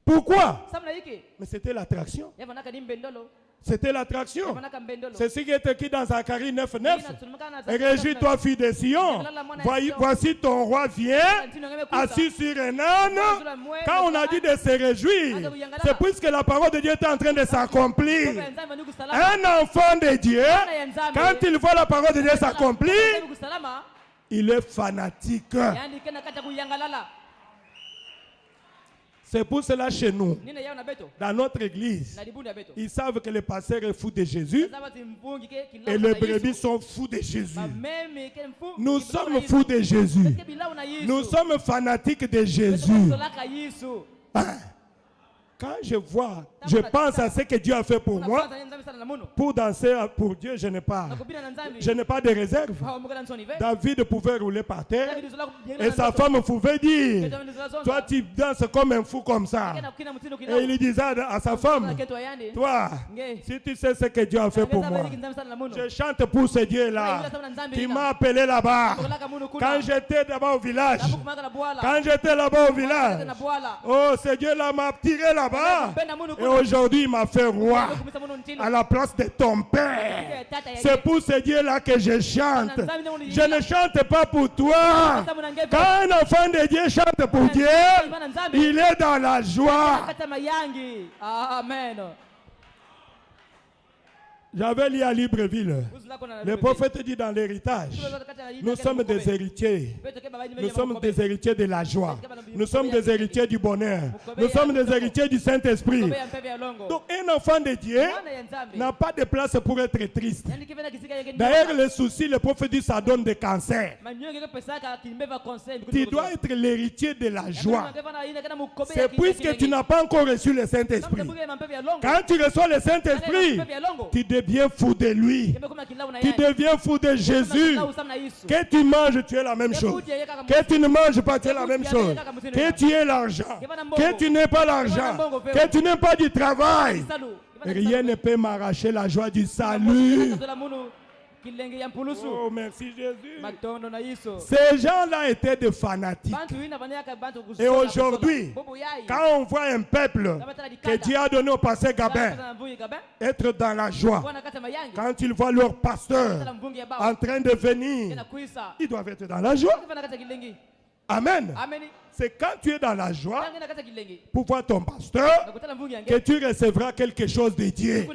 Pourquoi? Mais c'était l'attraction. C'était l'attraction. C'est ce qui est écrit dans Zacharie 9:9. Réjouis-toi, fille de Sion. Voici ton roi vient, assis sur un âne. Quand on a dit de se réjouir, c'est puisque la parole de Dieu est en train de s'accomplir. Un enfant de Dieu, quand il voit la parole de Dieu s'accomplir, il est fanatique. C'est pour cela chez nous, dans notre église, ils savent que le pasteur est fou de Jésus et les brebis sont fous de Jésus. Nous sommes fous de Jésus. Nous sommes fanatiques de Jésus. Quand je vois, je pense à ce que Dieu a fait pour moi. Pour danser pour Dieu, je n'ai pas de réserve. David pouvait rouler par terre et sa femme pouvait dire, toi tu danses comme un fou comme ça. Et il disait à sa femme, toi, si tu sais ce que Dieu a fait pour moi, je chante pour ce Dieu-là qui m'a appelé là-bas. Quand j'étais là-bas au village, oh, ce Dieu-là m'a tiré là-bas. Et aujourd'hui, il m'a fait roi à la place de ton père. C'est pour ce Dieu-là que je chante. Je ne chante pas pour toi. Quand un enfant de Dieu chante pour Dieu, il est dans la joie. Amen. J'avais lu à Libreville. Le prophète dit dans l'héritage, nous sommes des héritiers. Nous sommes des héritiers de la joie. Nous sommes des héritiers du bonheur. Nous sommes des héritiers du Saint-Esprit. Donc un enfant de Dieu n'a pas de place pour être triste. D'ailleurs, le souci, le prophète dit, ça donne des cancers. Tu dois être l'héritier de la joie. C'est puisque tu n'as pas encore reçu le Saint-Esprit. Quand tu reçois le Saint-Esprit, tu deviens fou de lui. Tu deviens fou de Jésus. Que tu manges, tu es la même chose. Que tu ne manges pas, tu es la même chose. Que tu aies l'argent, que tu n'aies pas l'argent, que tu n'aies pas du travail, rien ne peut m'arracher la joie du salut. Oh, merci Jésus. Ces gens-là étaient des fanatiques. Et aujourd'hui, quand on voit un peuple que Dieu a donné au pasteur Gabin être dans la joie, quand ils voient leur pasteur en train de venir, ils doivent être dans la joie. Amen. C'est quand tu es dans la joie pour voir ton pasteur que tu recevras quelque chose de Dieu.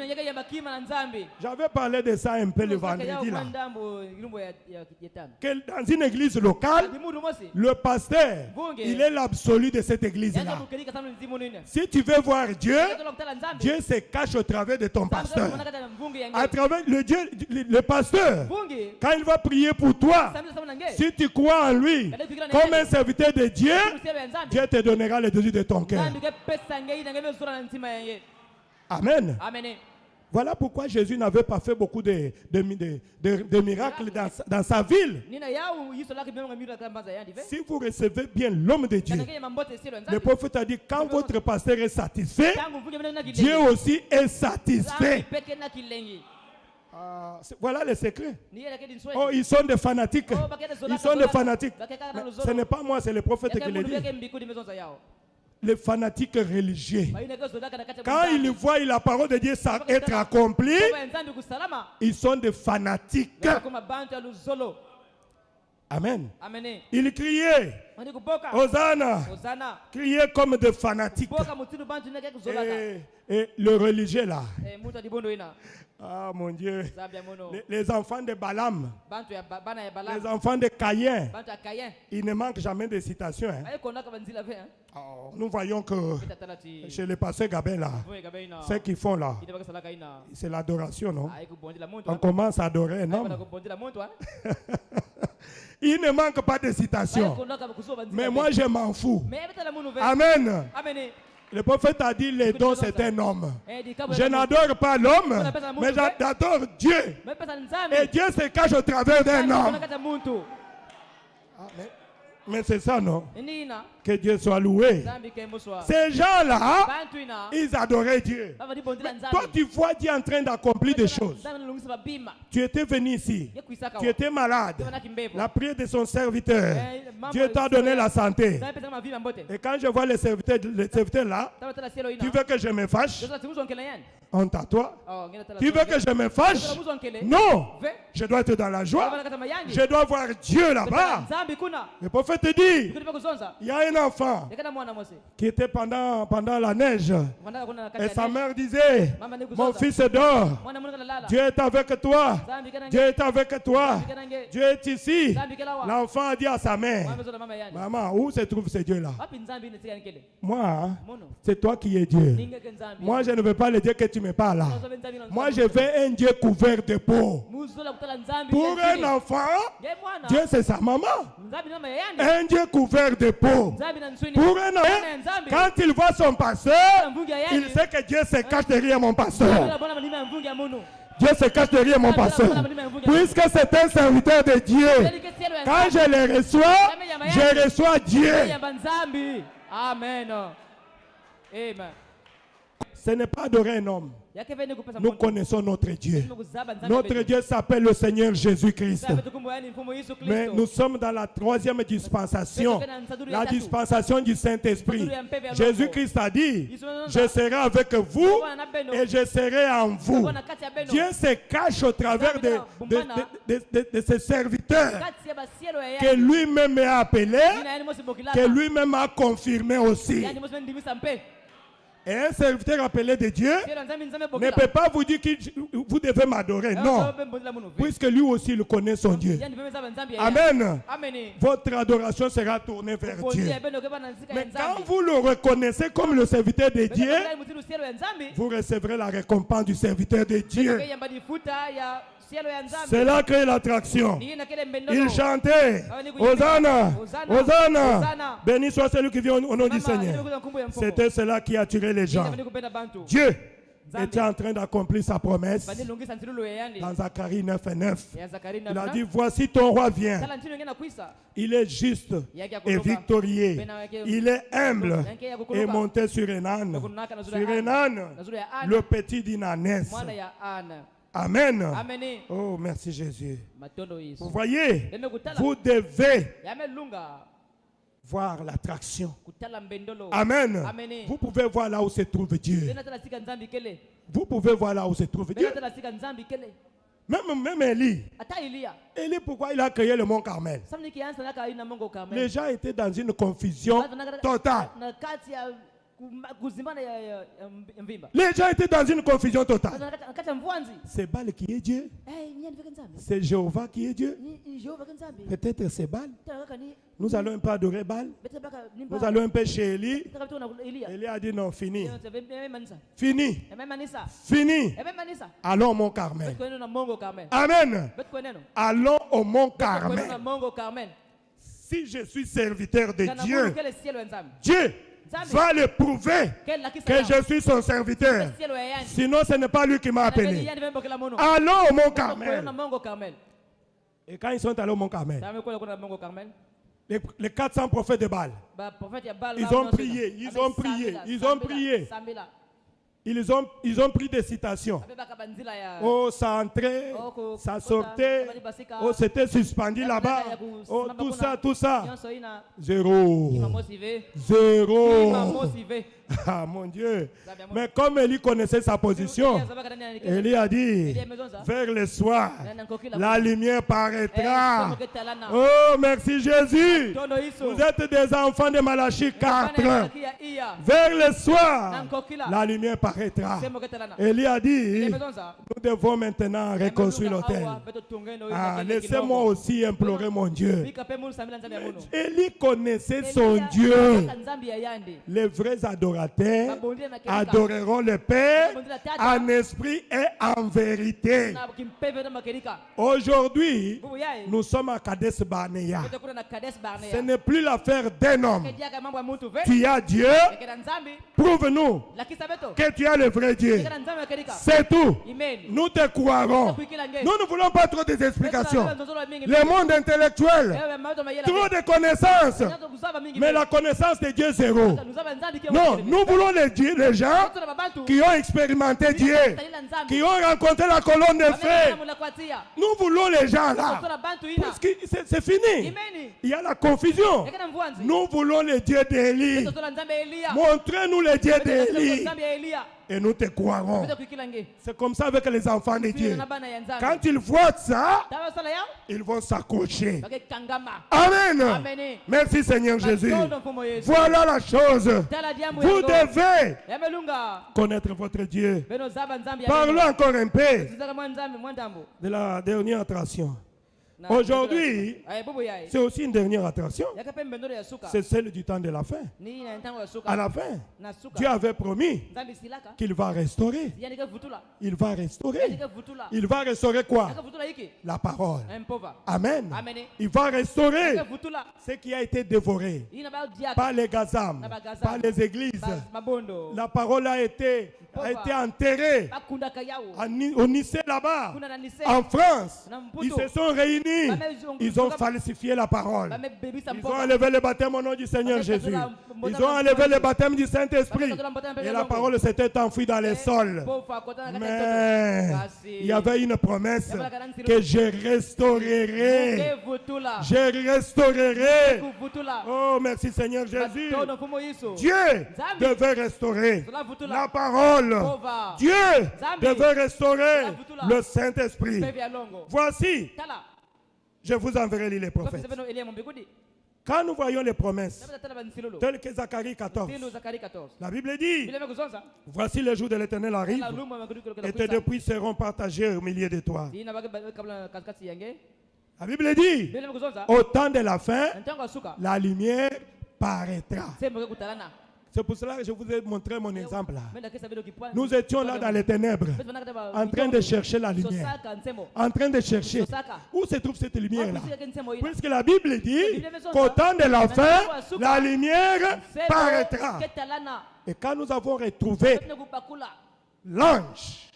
J'avais parlé de ça un peu le vendredi là. Que dans une église locale, le pasteur, il est l'absolu de cette église-là. Si tu veux voir Dieu, Dieu se cache au travers de ton pasteur. À travers le pasteur, quand il va prier pour toi, si tu crois en lui comme un serviteur de Dieu, Dieu te donnera le désir de ton cœur. Amen. Voilà pourquoi Jésus n'avait pas fait beaucoup de miracles dans sa ville. Si vous recevez bien l'homme de Dieu, le prophète a dit, quand votre pasteur est satisfait, Dieu aussi est satisfait. Voilà le secret. Oh, ils sont des fanatiques. Ils sont des fanatiques. Ce n'est pas moi, c'est le prophète qui le dit. Les fanatiques religieux. Quand ils voient la parole de Dieu être accomplie, ils sont des fanatiques. Amen. Amen. Ils criaient. Hosanna. Criaient comme des fanatiques. Et le religieux là. Ah mon Dieu. Les enfants de Balaam. Les enfants de Caïn. Ils ne manquent jamais de citations. Hein. Oh, nous voyons que chez les pasteurs Gabin là, ce qu'ils font là, c'est l'adoration, non? On commence à adorer, non? Il ne manque pas de citations. Mais moi je m'en fous. Amen. Le prophète a dit les dons c'est un homme. Je n'adore pas l'homme, mais j'adore Dieu. Et Dieu se cache au travers d'un homme. Mais c'est ça, non? Que Dieu soit loué. Ces gens-là, ils adoraient Dieu. Mais toi, tu vois Dieu en train d'accomplir des choses. Tu étais venu ici. Tu étais malade. La prière de son serviteur. Dieu t'a donné la santé. Et quand je vois les serviteurs là, tu veux que je me fâche? Honte à toi. Tu veux que je me fâche? Non. Je dois être dans la joie. Je dois voir Dieu là-bas. Le prophète te dit, il y a un enfant qui était pendant la neige. Et sa mère disait, mon fils dort. Dieu est avec toi. Dieu est avec toi. Dieu est ici. L'enfant a dit à sa mère, maman, où se trouve ce Dieu-là? Moi, c'est toi qui es Dieu. Moi, je ne veux pas le Dieu que tu me parles là. Moi, je veux un Dieu couvert de peau. Pour un enfant, Dieu c'est sa maman. Un Dieu couvert de peau. Pour un enfant, quand il voit son pasteur, il sait que Dieu se cache derrière mon pasteur. Dieu se cache derrière mon pasteur. Puisque c'est un serviteur de Dieu, quand je le reçois, je reçois Dieu. Amen. Ce n'est pas adorer un homme. Nous connaissons notre Dieu. Notre Dieu s'appelle le Seigneur Jésus-Christ. Mais nous sommes dans la troisième dispensation, la dispensation du Saint-Esprit. Jésus-Christ a dit, je serai avec vous et je serai en vous. Dieu se cache au travers de ses serviteurs que lui-même a appelés, que lui-même a confirmé aussi. Et un serviteur appelé de Dieu ne peut pas vous dire que vous devez m'adorer. Non. Puisque lui aussi il connaît son Dieu. Amen. Votre adoration sera tournée vers Dieu. Mais quand vous le reconnaissez comme le serviteur de Dieu, vous recevrez la récompense du serviteur de Dieu. Cela crée l'attraction. Il chantait Hosanna, Hosanna. Béni soit celui qui vient au nom du Seigneur. C'était cela qui attirait les gens. Dieu était en train d'accomplir sa promesse dans Zacharie 9:9. Il a dit, voici ton roi vient. Il est juste et victorieux. Il est humble et monté sur un âne. Sur un âne, le petit d'Inanès. Amen. Oh, merci Jésus. Vous voyez, vous devez voir l'attraction. Amen. Vous pouvez voir là où se trouve Dieu. Vous pouvez voir là où se trouve Dieu. Même Élie. Élie, pourquoi il a créé le mont Carmel? Les gens étaient dans une confusion totale. Les gens étaient dans une confusion totale. C'est Baal qui est Dieu. C'est Jéhovah qui est Dieu. Peut-être c'est Baal. Nous allons un peu adorer Baal. Nous allons un peu chez Élie. Élie a dit non, fini. Fini. Fini. Allons au mont Carmel. Amen. Allons au mont Carmel. Si je suis serviteur de Dieu, Dieu va le prouver que je suis son serviteur. Sinon, ce n'est pas lui qui m'a appelé. Allons au mont Carmel. Et quand ils sont allés au mont Carmel, les 400 prophètes de Baal, ils ont prié, ils ont prié, ils ont prié. Ils ont pris des citations. Oh, ça entrait, ça sortait. Oh, c'était suspendu là-bas. Oh, tout ça. Zéro. Zéro. Ah mon Dieu. Mais comme Élie connaissait sa position, Élie a dit, vers le soir, la lumière paraîtra. Oh, merci Jésus. Vous êtes des enfants de Malachie 4. Vers le soir, la lumière paraîtra. Élie a dit, nous devons maintenant reconstruire l'autel. Ah, laissez-moi aussi implorer mon Dieu. Élie connaissait son Dieu. Les vrais adorateurs adoreront le Père en esprit et en vérité. Aujourd'hui, nous sommes à Kadesh Barnea. Ce n'est plus l'affaire d'un homme. Tu as Dieu. Prouve-nous que tu as le vrai Dieu. C'est tout. Nous te croirons. Nous ne voulons pas trop des explications. Le monde intellectuel, trop de connaissances. Mais la connaissance de Dieu, zéro. Non, nous voulons les gens qui ont expérimenté Dieu, qui ont rencontré la colonne de feu. Nous voulons les gens là. Parce que c'est fini. Il y a la confusion. Nous voulons les dieux d'Élie. Montrez-nous les dieux d'Élie. Et nous te croirons. C'est comme ça avec les enfants de Dieu. Quand ils voient ça, ils vont s'accrocher. Amen. Merci Seigneur Jésus. Voilà la chose. Vous devez connaître votre Dieu. Parlons encore un peu de la dernière attraction. Aujourd'hui, c'est aussi une dernière attraction. C'est celle du temps de la fin. À la fin, Dieu avait promis qu'il va restaurer. Il va restaurer. Il va restaurer quoi? La parole. Amen. Il va restaurer ce qui a été dévoré par les gazam, par les églises. La parole a été enterrée au Nice là-bas. En France, ils se sont réunis. Ils ont falsifié la parole. Ils ont enlevé le baptême au nom du Seigneur Jésus. Ils ont enlevé le baptême du Saint-Esprit. Et la parole s'était enfouie dans les sols. Mais il y avait une promesse que je restaurerai. Je restaurerai. Oh, merci Seigneur Jésus. Dieu devait restaurer la parole. Dieu devait restaurer le Saint-Esprit. Voici. Je vous enverrai lire les prophètes. Quand nous voyons les promesses, telles que Zacharie 14, la Bible dit, voici le jour de l'Éternel arrive, et tes dépouilles seront partagées au milieu de toi. La Bible dit, au temps de la fin, la lumière paraîtra. C'est pour cela que je vous ai montré mon exemple là. Nous étions là dans les ténèbres, en train de chercher la lumière. En train de chercher. Où se trouve cette lumière là? Puisque la Bible dit qu'au temps de la fin, la lumière paraîtra. Et quand nous avons retrouvé l'ange,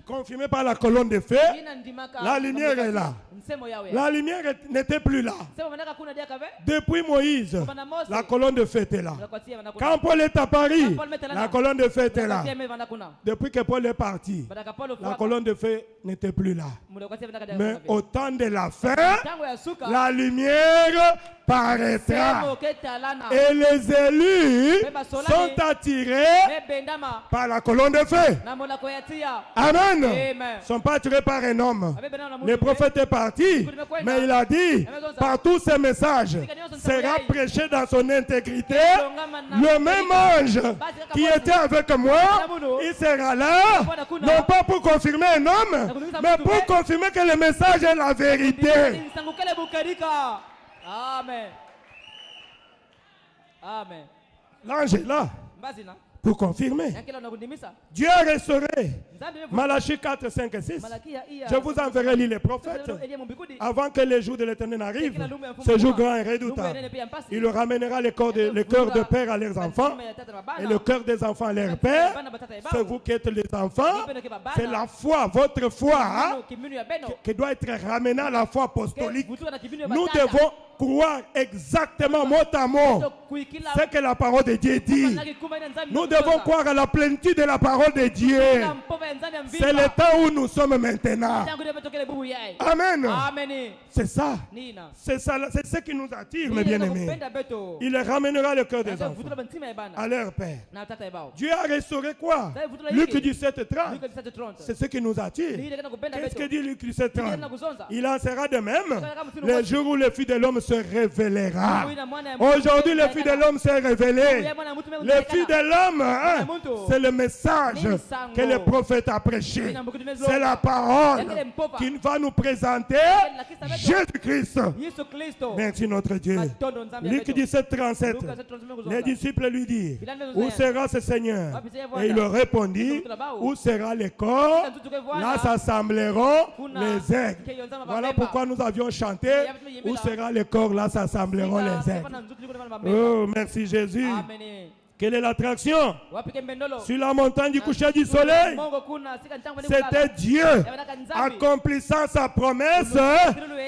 confirmé par la colonne de feu, la lumière est là. La lumière n'était plus là. Depuis Moïse, la colonne de feu était là. Quand Paul est à Paris, la colonne de feu était là. Depuis que Paul est parti, la colonne de feu n'était plus là. Mais au temps de la fin, la lumière paraîtra. Et les élus sont attirés par la colonne de feu. Amen. Ils ne sont pas attirés par un homme. Le prophète est parti, mais il a dit, par tous ces messages, sera prêché dans son intégrité. Le même ange qui était avec moi, il sera là, non pas pour confirmer un homme, mais pour confirmer que le message est la vérité. Amen. Amen. L'ange est là pour confirmer. Dieu a restauré. Malachie 4, 5 et 6. Je vous enverrai lire les prophètes avant que les jours de l'Éternel arrivent. Ce jour grand et redoutable. Il ramènera le cœur de père à leurs enfants et le cœur des enfants à leurs pères. C'est vous qui êtes les enfants. C'est la foi, votre foi, qui doit être ramenée à la foi apostolique. Nous devons croire exactement mot à mot ce que la parole de Dieu dit. Nous devons croire à la plénitude de la parole de Dieu. C'est le temps où nous sommes maintenant. Amen. C'est ça. C'est ça. C'est ce qui nous attire, mes bien-aimés. Il ramènera le cœur des enfants à leur Père. Dieu a restauré quoi? Luc 17:30. C'est ce qui nous attire. Qu'est-ce que dit Luc 17:30? Il en sera de même le jour où le Fils de l'homme se révélera. Aujourd'hui, le Fils de l'homme s'est révélé. Le Fils de l'homme, c'est le message que le prophète a prêché. C'est la parole qui va nous présenter Jésus-Christ. Merci notre Dieu. Luc 17:37. Les disciples lui disent: où sera ce Seigneur? Et il leur répondit: où sera le corps? Là s'assembleront les aigles. Voilà pourquoi nous avions chanté: où sera le corps? Là s'assembleront les aigles. Oh, merci Jésus. Quelle est l'attraction? Sur la montagne du coucher du soleil, c'était Dieu accomplissant sa promesse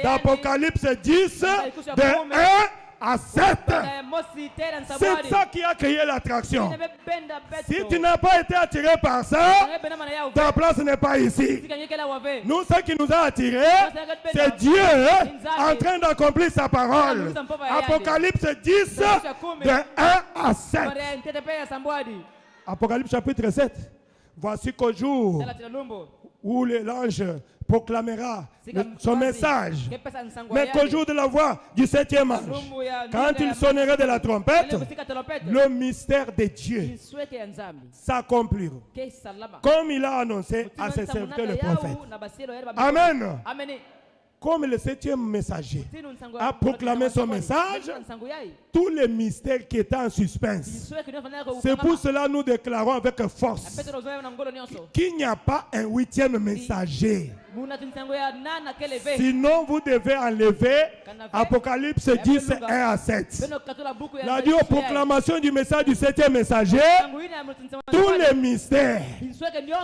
d'Apocalypse 10, de 1 à 7. C'est ça qui a créé l'attraction. Si tu n'as pas été attiré par ça, ta place n'est pas ici. Nous, ce qui nous a attirés, c'est Dieu en train d'accomplir sa parole. Apocalypse 10, de 1 à 7. Apocalypse chapitre 7. Voici qu'au jour où l'ange proclamera son message, mais qu'au jour de la voix du 7e ange, quand il sonnerait de la trompette, le mystère de Dieu s'accomplira, comme il a annoncé à ses serviteurs le prophète. Amen. Comme le 7e messager a proclamé son message, tous les mystères qui étaient en suspense. C'est pour cela que nous déclarons avec force qu'il n'y a pas un 8e messager. Sinon, vous devez enlever Apocalypse 10, 1 à 7. La proclamation du message du 7e messager, tous les mystères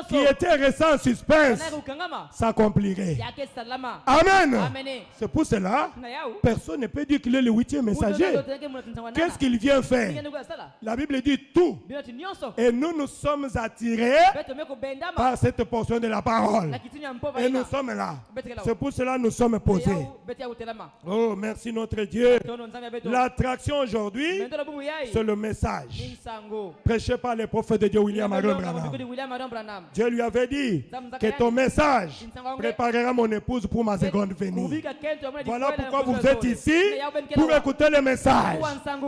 qui étaient restés en suspense s'accompliraient. Amen. C'est pour cela personne ne peut dire qu'il est le 8e messager. Qu'est-ce qu'il vient faire? La Bible dit tout. Et nous sommes attirés par cette portion de la parole. Et nous sommes là. C'est pour cela que nous sommes posés. Oh, merci notre Dieu. L'attraction aujourd'hui, c'est le message prêché par le prophète de Dieu, William Marion Branham. Dieu lui avait dit que ton message préparera mon épouse pour ma seconde venue. Voilà pourquoi vous êtes ici, pour écouter le message.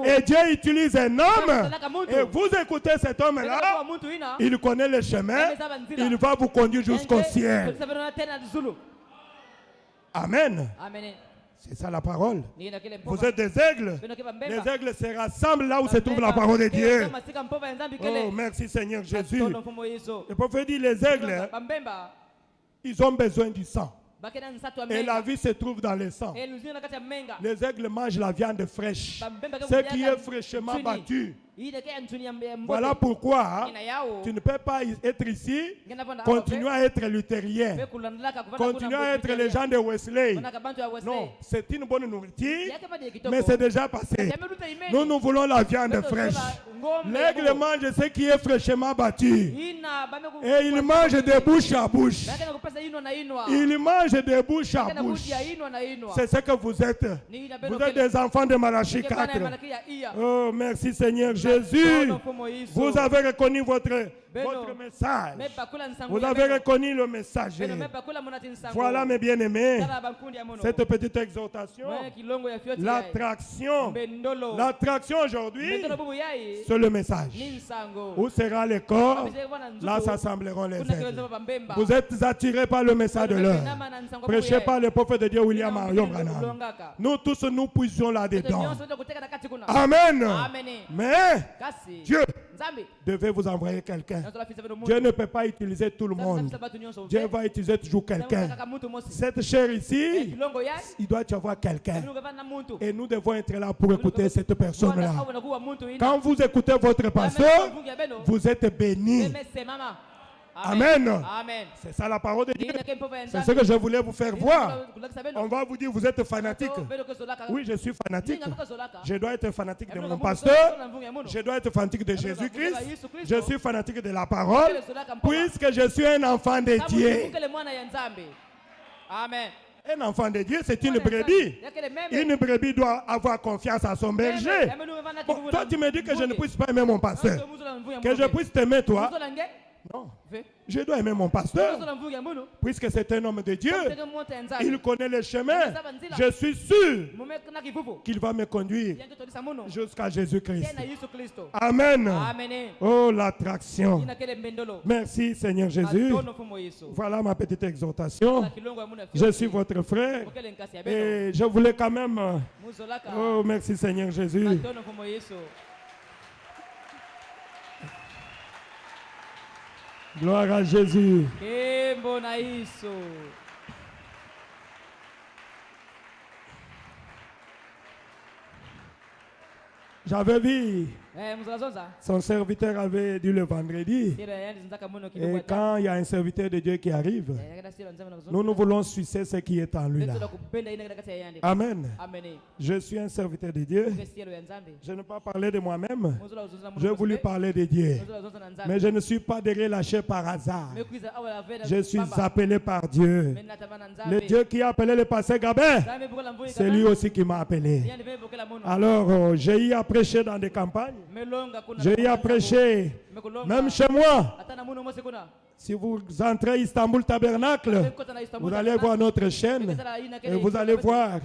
Et Dieu utilise un homme, et vous écoutez cet homme-là, il connaît le chemin, il va vous conduire jusqu'au ciel. Amen. C'est ça la parole. Vous êtes des aigles. Les aigles se rassemblent là où se trouve la parole de Dieu. Oh, merci Seigneur Jésus. Le prophète dit: les aigles, ils ont besoin du sang. Et la vie se trouve dans le sang. Les aigles mangent la viande fraîche, ce qui est fraîchement battu. Voilà pourquoi tu ne peux pas être ici, continuer à être luthérien, continuer à être les gens de Wesley. Non, c'est une bonne nourriture, mais c'est déjà passé. Nous voulons la viande fraîche. L'aigle mange ce qui est fraîchement battu. Et il mange de bouche à bouche. Il mange de bouche à bouche. C'est ce que vous êtes. Vous êtes des enfants de Malachie 4. Oh, merci Seigneur Jésus. Vous avez reconnu votre message. Vous avez reconnu le messager. Voilà mes bien-aimés, cette petite exhortation. L'attraction aujourd'hui, c'est le message. Où sera le corps? Là s'assembleront les aigles. Vous êtes attirés par le message de l'heure, prêché par le prophète de Dieu William Marion Branham. Nous tous nous puissions là-dedans. Amen. Mais Dieu devait vous envoyer quelqu'un. Dieu ne peut pas utiliser tout le monde. Dieu va utiliser toujours quelqu'un. Cette chair ici, il doit y avoir quelqu'un. Et nous devons être là pour écouter cette personne-là. Quand vous écoutez votre pasteur, vous êtes béni. Amen. Amen. C'est ça la parole de Dieu. C'est ce que je voulais vous faire voir. On va vous dire, vous êtes fanatique. Oui, je suis fanatique. Je dois être fanatique de mon pasteur. Je dois être fanatique de Jésus-Christ. Je suis fanatique de la parole. Puisque je suis un enfant de Dieu. Amen. Un enfant de Dieu, c'est une brebis. Une brebis doit avoir confiance à son berger. Bon, toi, tu me dis que je ne puisse pas aimer mon pasteur. Que je puisse t'aimer, toi. Non. Je dois aimer mon pasteur. Puisque c'est un homme de Dieu. Il connaît le chemin. Je suis sûr qu'il va me conduire jusqu'à Jésus-Christ. Amen. Oh, l'attraction. Merci, Seigneur Jésus. Voilà ma petite exhortation. Je suis votre frère. Et je voulais quand même... Oh, merci, Seigneur Jésus. Gloire à Jésus. J'avais vu, son serviteur avait dit le vendredi, et quand il y a un serviteur de Dieu qui arrive, nous voulons sucer ce qui est en lui là. Amen. Je suis un serviteur de Dieu. Je ne peux pas parler de moi-même. Je voulais parler de Dieu. Mais je ne suis pas relâché par hasard. Je suis appelé par Dieu. Le Dieu qui a appelé le pasteur Gabin, c'est lui aussi qui m'a appelé. Alors, j'ai eu à prêcher dans des campagnes. J'ai eu à prêcher, même chez moi. Si vous entrez à Istanbul Tabernacle, vous allez voir notre chaîne et vous allez voir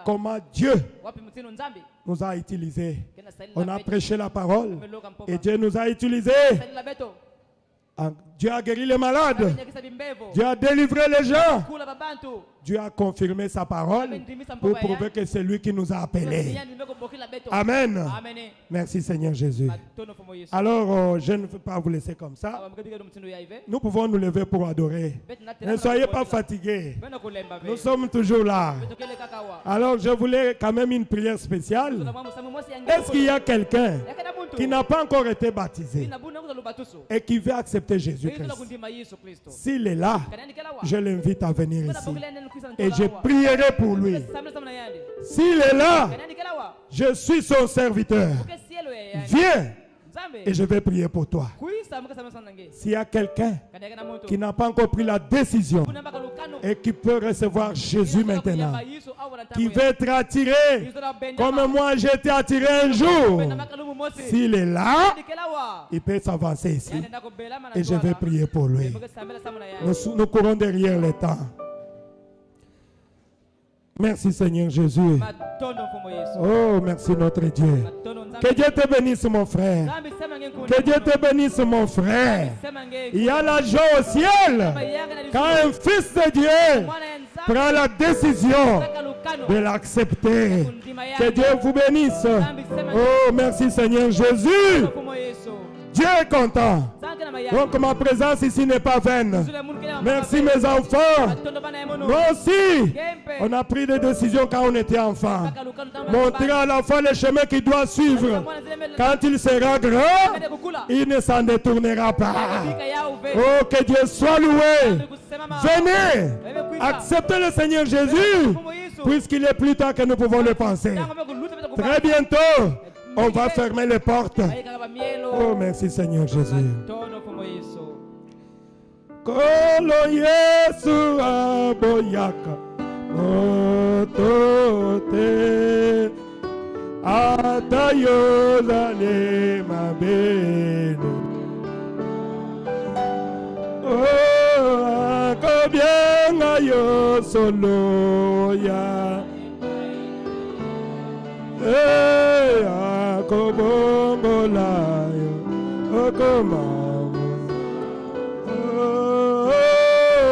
comment Dieu nous a utilisés. On a prêché la parole et Dieu nous a utilisés. Dieu a guéri les malades. Dieu a délivré les gens. Dieu a confirmé sa parole pour prouver que c'est lui qui nous a appelés. Amen. Merci Seigneur Jésus. Alors, je ne veux pas vous laisser comme ça. Nous pouvons nous lever pour adorer. Ne soyez pas fatigués. Nous sommes toujours là. Alors, je voulais quand même une prière spéciale. Est-ce qu'il y a quelqu'un qui n'a pas encore été baptisé et qui veut accepter Jésus-Christ? S'il est là, je l'invite à venir ici. Et je prierai pour lui. S'il est là, je suis son serviteur. Viens et je vais prier pour toi. S'il y a quelqu'un qui n'a pas encore pris la décision et qui peut recevoir Jésus maintenant, qui veut être attiré comme moi j'ai été attiré un jour, s'il est là, il peut s'avancer ici et je vais prier pour lui. Nous courons derrière le temps. Merci Seigneur Jésus. Oh, merci notre Dieu. Que Dieu te bénisse mon frère. Que Dieu te bénisse mon frère. Il y a la joie au ciel quand un fils de Dieu prend la décision de l'accepter. Que Dieu vous bénisse. Oh, merci Seigneur Jésus. Dieu est content. Donc ma présence ici n'est pas vaine. Merci mes enfants. Moi aussi, on a pris des décisions quand on était enfant. Montrer à l'enfant le chemin qu'il doit suivre. Quand il sera grand, il ne s'en détournera pas. Oh, que Dieu soit loué. Venez, acceptez le Seigneur Jésus, puisqu'il est plus tard que nous pouvons le penser. Très bientôt, on va fermer les portes. Oh, merci Seigneur Jésus. Kolo Yesu aboyaka otote atayo zale mabeno. Oh, akobienga yo solo ya. Akobongolayo okomamu. Oh,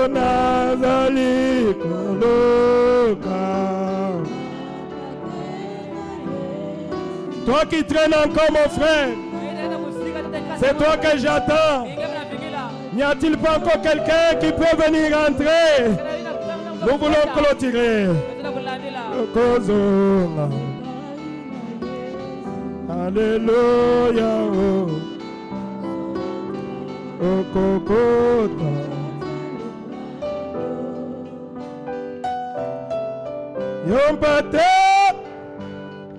nazali koloka. Toi qui traînes encore mon frère, c'est toi que j'attends. N'y a-t-il pas encore quelqu'un qui peut venir entrer? Nous voulons clôturer. Alléluia. okokota yompate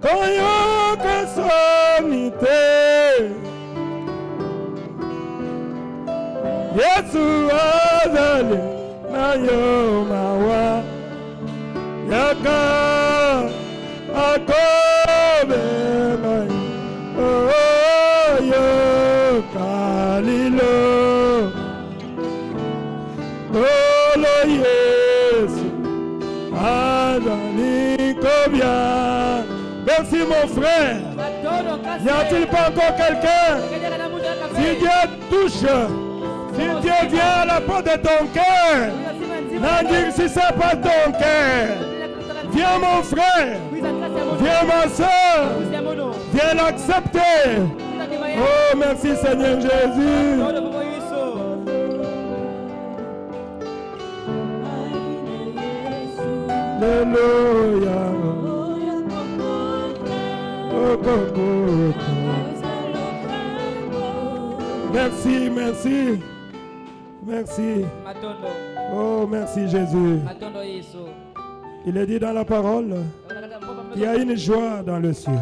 koyoka sonite Yesu azali na yomawa yaka akobe mai yo kalilo Olo Yesu azali kobia. Merci mon frère. N'y a-t-il pas encore quelqu'un? Si Dieu touche, si Dieu vient à la porte de ton cœur, n'endurcissez pas ton cœur. Viens mon frère, viens ma soeur, viens l'accepter. Oh merci Seigneur Jésus. Alléluia. Merci, merci. Merci. Oh, merci Jésus. Il est dit dans la parole qu'il y a une joie dans le ciel.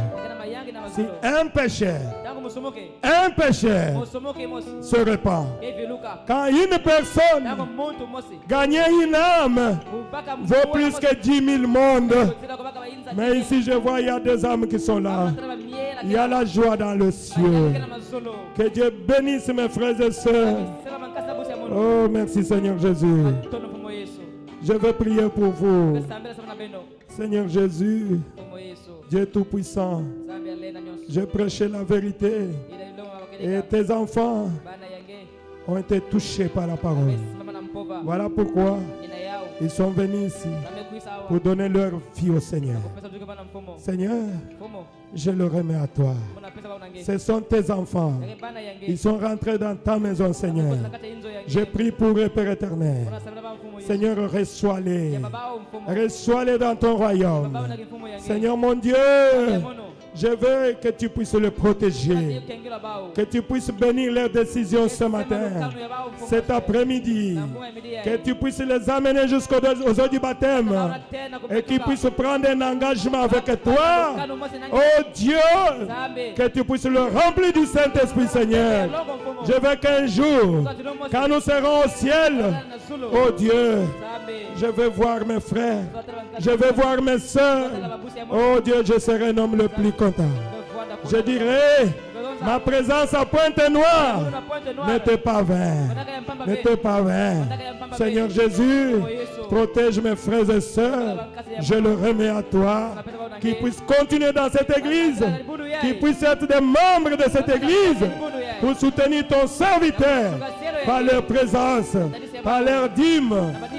Si un pécheur se répand, quand une personne gagne une âme, vaut plus que 10 000 mondes. Mais ici je vois il y a des âmes qui sont là. Il y a la joie dans le ciel. Que Dieu bénisse mes frères et sœurs. Oh merci Seigneur Jésus. Je veux prier pour vous. Seigneur Jésus, Dieu Tout-Puissant, je prêchais la vérité et tes enfants ont été touchés par la parole. Voilà pourquoi ils sont venus ici pour donner leur vie au Seigneur. Seigneur, je le remets à toi. Ce sont tes enfants. Ils sont rentrés dans ta maison, Seigneur. Je prie pour eux, Père éternel. Seigneur, reçois-les. Reçois-les dans ton royaume. Seigneur mon Dieu, je veux que tu puisses les protéger. Que tu puisses bénir leurs décisions ce matin, cet après-midi. Que tu puisses les amener jusqu'aux heures du baptême. Et qu'ils puissent prendre un engagement avec toi. Oh Dieu, que tu puisses le remplir du Saint-Esprit, Seigneur. Je veux qu'un jour, quand nous serons au ciel, oh Dieu, je veux voir mes frères, je veux voir mes soeurs. Oh Dieu, je serai un homme le plus content. Je dirai, ma présence à Pointe-Noire n'était pas vaine. N'était pas vaine. Seigneur Jésus, protège mes frères et sœurs. Je le remets à toi. Qu'ils puissent continuer dans cette église. Qu'ils puissent être des membres de cette église pour soutenir ton serviteur par leur présence, par leur dîme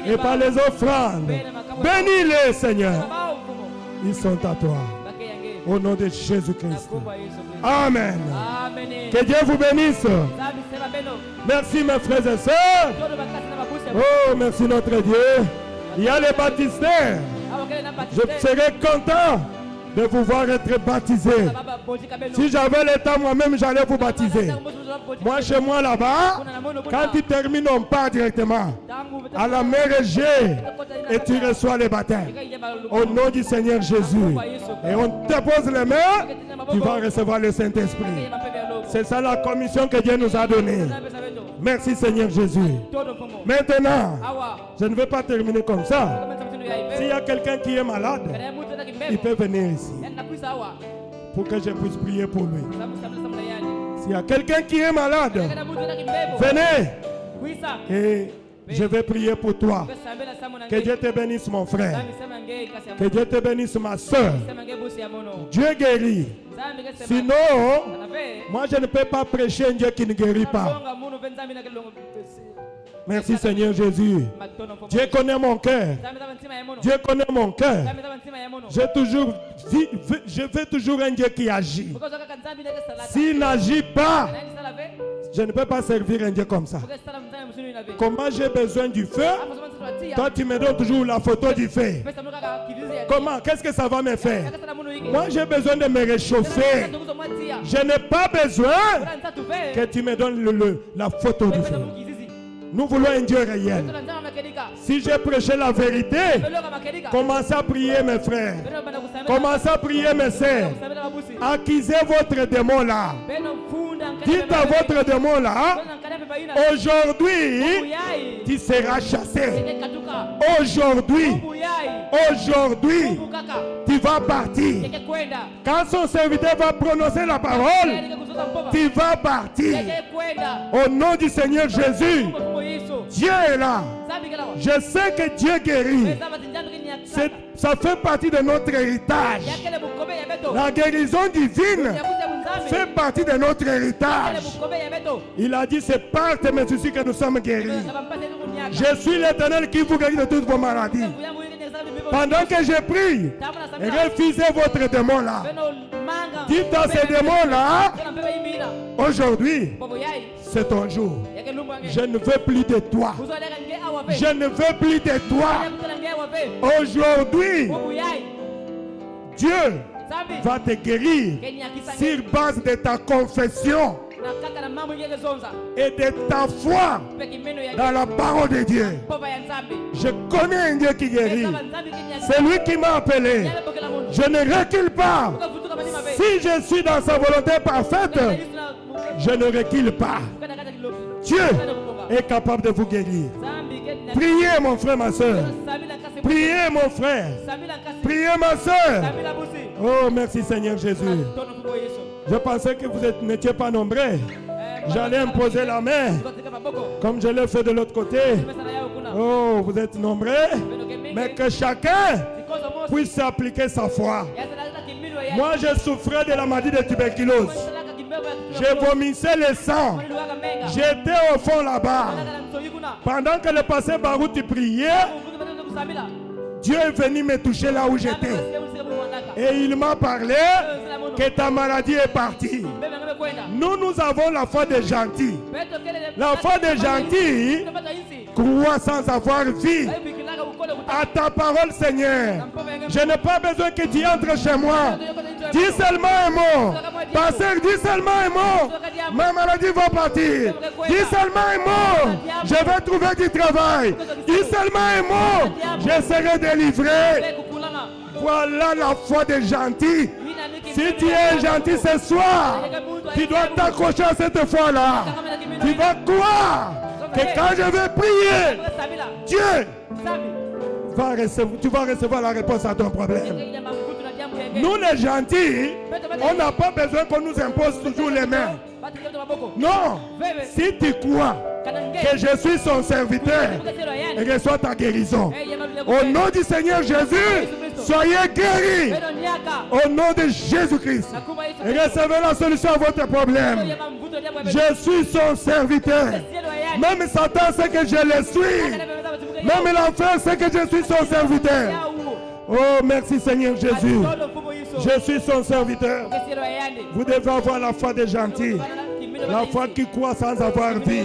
et par les offrandes. Bénis-les, Seigneur. Ils sont à toi. Au nom de Jésus-Christ. Amen. Que Dieu vous bénisse. Merci mes frères et sœurs. Oh, merci notre Dieu. Il y a les baptistères. Je serais content de vous voir être baptisés. Si j'avais le temps moi-même, j'allais vous baptiser. Moi, chez moi là-bas, quand tu termines, on part directement à la mer Égée et tu reçois le baptême. Au nom du Seigneur Jésus. Et on te pose les mains, tu vas recevoir le Saint-Esprit. C'est ça la commission que Dieu nous a donnée. Merci Seigneur Jésus. Maintenant, je ne vais pas terminer comme ça. S'il y a quelqu'un qui est malade, il peut venir ici pour que je puisse prier pour lui. S'il y a quelqu'un qui est malade, venez et je vais prier pour toi. Que Dieu te bénisse mon frère. Que Dieu te bénisse ma soeur. Dieu guérit. Sinon, moi je ne peux pas prêcher un Dieu qui ne guérit pas. Merci Seigneur Jésus. Dieu connaît mon cœur. Dieu connaît mon cœur. Je veux toujours un Dieu qui agit. S'il n'agit pas, je ne peux pas servir un Dieu comme ça. Comment j'ai besoin du feu, Toi, tu me donnes toujours la photo du fait. Comment? Qu'est-ce que ça va me faire? Moi, j'ai besoin de me réchauffer. Je n'ai pas besoin que tu me donnes la photo du fait. Nous voulons un Dieu réel. Si j'ai prêché la vérité, commencez à prier mes frères. Commencez à prier mes sœurs. Acquisez votre démon là. Dites à votre démon là, aujourd'hui, tu seras chassé. Aujourd'hui, tu vas partir. Quand son serviteur va prononcer la parole, tu vas partir. Au nom du Seigneur Jésus, Dieu est là. Je sais que Dieu guérit. Ça fait partie de notre héritage. La guérison divine fait partie de notre héritage. Il a dit, c'est par tes soucis que nous sommes guéris. Je suis l'Éternel qui vous guérit de toutes vos maladies. Pendant que je prie, refusez votre démon là. Dites à ces démons là, aujourd'hui, c'est ton jour. Je ne veux plus de toi. Je ne veux plus de toi. Aujourd'hui, Dieu va te guérir sur base de ta confession et de ta foi dans la parole de Dieu. Je connais un Dieu qui guérit. C'est lui qui m'a appelé. Je ne recule pas. Si je suis dans sa volonté parfaite, je ne recule pas. Dieu est capable de vous guérir. Priez mon frère, ma soeur. Priez mon frère. Priez ma soeur. Oh, merci Seigneur Jésus. Je pensais que vous n'étiez pas nombreux. J'allais imposer la main, comme je l'ai fait de l'autre côté. Oh, vous êtes nombreux. Mais que chacun puisse appliquer sa foi. Moi, je souffrais de la maladie de tuberculose. Je vomissais le sang. J'étais au fond là-bas. Pendant que le pasteur Barouti priait, Dieu est venu me toucher là où j'étais. Et il m'a parlé que ta maladie est partie. Nous avons la foi des gentils. La foi des gentils croit sans avoir vu. À ta parole, Seigneur. Je n'ai pas besoin que tu entres chez moi. Dis seulement un mot. Pasteur, dis seulement un mot. Ma maladie va partir. Dis seulement un mot. Je vais trouver du travail. Dis seulement un mot. Je serai délivré. Voilà la foi des gentils. Si tu es gentil ce soir, tu dois t'accrocher à cette foi-là. Tu vas croire que quand je vais prier, Dieu tu vas recevoir la réponse à ton problème. Nous les gentils, on n'a pas besoin qu'on nous impose toujours les mains. Non, si tu crois que je suis son serviteur, reçois ta guérison. Au nom du Seigneur Jésus, soyez guéris. Au nom de Jésus-Christ, recevez la solution à votre problème. Je suis son serviteur. Même Satan sait que je le suis. Même l'enfer sait que je suis son serviteur. Oh, merci Seigneur Jésus. Je suis son serviteur. Vous devez avoir la foi des gentils. La foi qui croit sans avoir vu.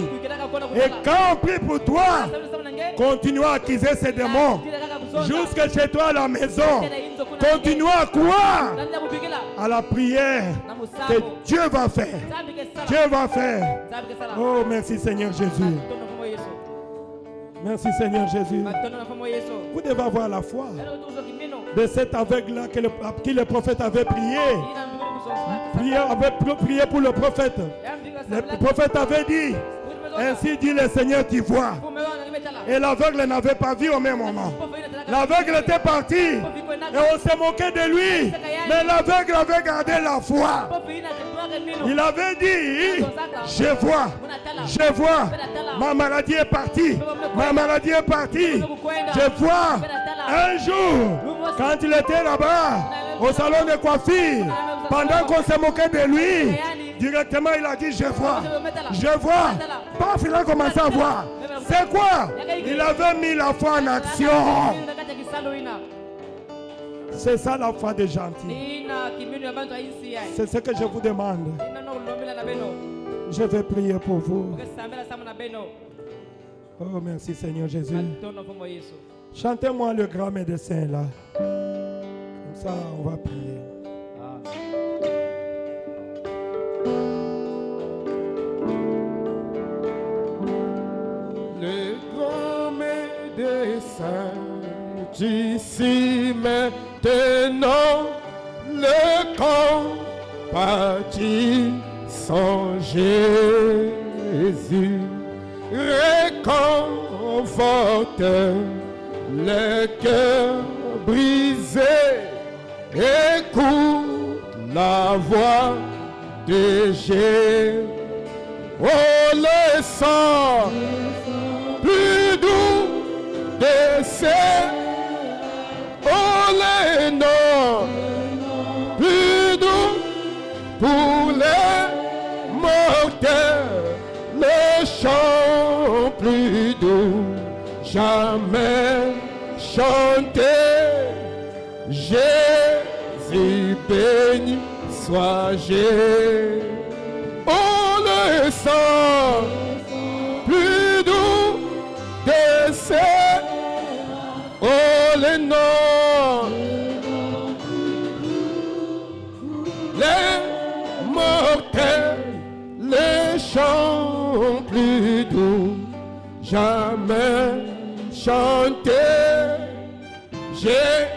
Et quand on prie pour toi, continue à acquiser ces démons. Jusque chez toi à la maison. Continue à croire à la prière que Dieu va faire. Dieu va faire. Oh, merci Seigneur Jésus. Merci Seigneur Jésus. Vous devez avoir la foi de cet aveugle-là qui le prophète avait prié. Avait prié pour le prophète. Le prophète avait dit, ainsi dit le Seigneur, tu vois. Et l'aveugle n'avait pas vu au même moment. L'aveugle était parti et on s'est moqué de lui. Mais l'aveugle avait gardé la foi. Il avait dit, je vois, ma maladie est partie. Ma maladie est partie. Je vois, un jour, quand il était là-bas, au salon de coiffure, pendant qu'on s'est moqué de lui, directement il a dit, je vois. Paf, il a commencé à voir. C'est quoi? Il avait mis la foi en action. C'est ça la foi des gentils. C'est ce que je vous demande. Je vais prier pour vous. Oh, merci Seigneur Jésus. Chantez-moi le grand médecin là. Comme ça, on va prier. Le grand médecin d'ici maintenant, le compatissant Jésus réconforte le cœur brisé. Écoute la voix de Jésus. Oh, le sang plus doux de ses, oh, les noms plus doux pour les mortels, le chant plus doux jamais chanté. Jésus béni soit Jésus. Oh, le sang plus doux de ses, oh, les noms, les mortels, les chants plus doux, jamais chantés. J'ai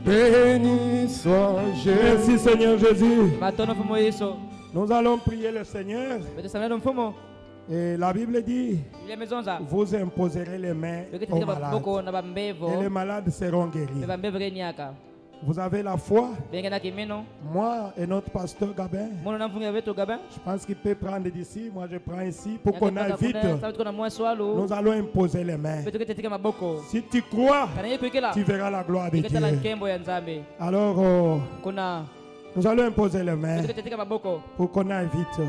béni soit Jésus. Merci Seigneur Jésus. Nous allons prier le Seigneur. Et la Bible dit, vous imposerez les mains aux malades et les malades seront guéris. Vous avez la foi? Moi et notre pasteur Gabin, je pense qu'il peut prendre d'ici. Moi je prends ici pour qu'on aille vite. Nous allons imposer les mains. Si tu crois, tu verras la gloire de Dieu. Alors, nous allons imposer les mains pour qu'on aille vite.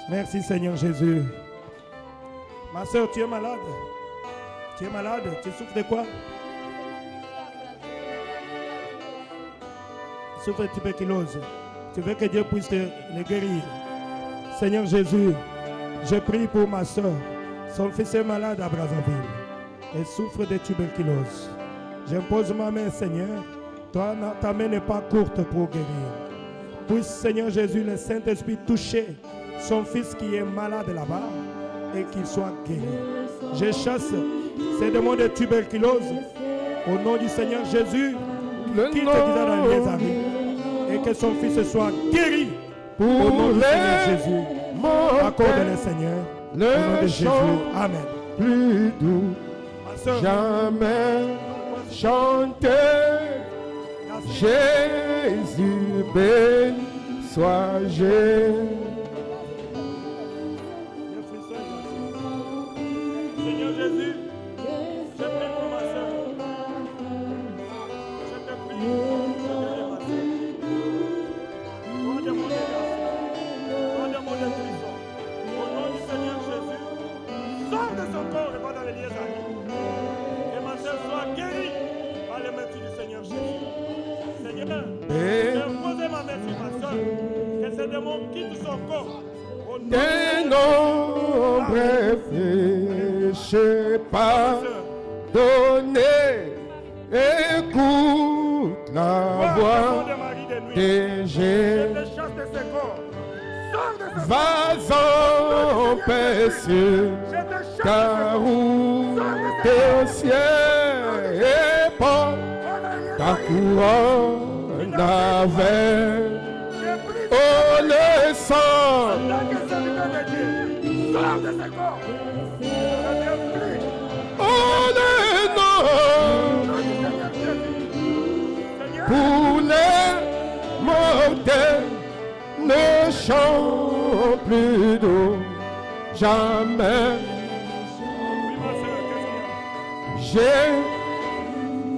Merci Seigneur Jésus. Ma soeur, tu es malade? Tu es malade? Tu souffres de quoi? Tu souffres de tuberculose. Tu veux que Dieu puisse te guérir. Seigneur Jésus, je prie pour ma soeur. Son fils est malade à Brazzaville. Elle souffre de tuberculose. J'impose ma main, Seigneur. Toi, ta main n'est pas courte pour guérir. Puisse, Seigneur Jésus, le Saint-Esprit toucher son fils qui est malade là-bas et qu'il soit guéri. Je chasse ces démons de tuberculose au nom du Seigneur Jésus. Quitte dans les amis et que son fils soit guéri au nom du Seigneur Jésus. Accorde-le, Seigneur. Au nom de Jésus. Amen. Plus doux, jamais chanter. Jésus béni soit Jésus. Seigneur Jésus, je prie pour ma soeur. Je te prie pour ma soeur. Demandez mon guérison. Au nom du Seigneur Jésus, sors de son corps et va dans les lieux amis. Que ma soeur soit guérie par les mains du Seigneur Jésus. Seigneur, je pose ma main sur ma soeur. Que ce démon quitte son corps. Tes nombreux péchés pardonnés, écoute la voix de Jésus. Va-en paix sur ta route au ciel et porte ta couronne avec. Oh, le sang, oh, le nom, pour les mortels ne chante plus d'eau, jamais. J'ai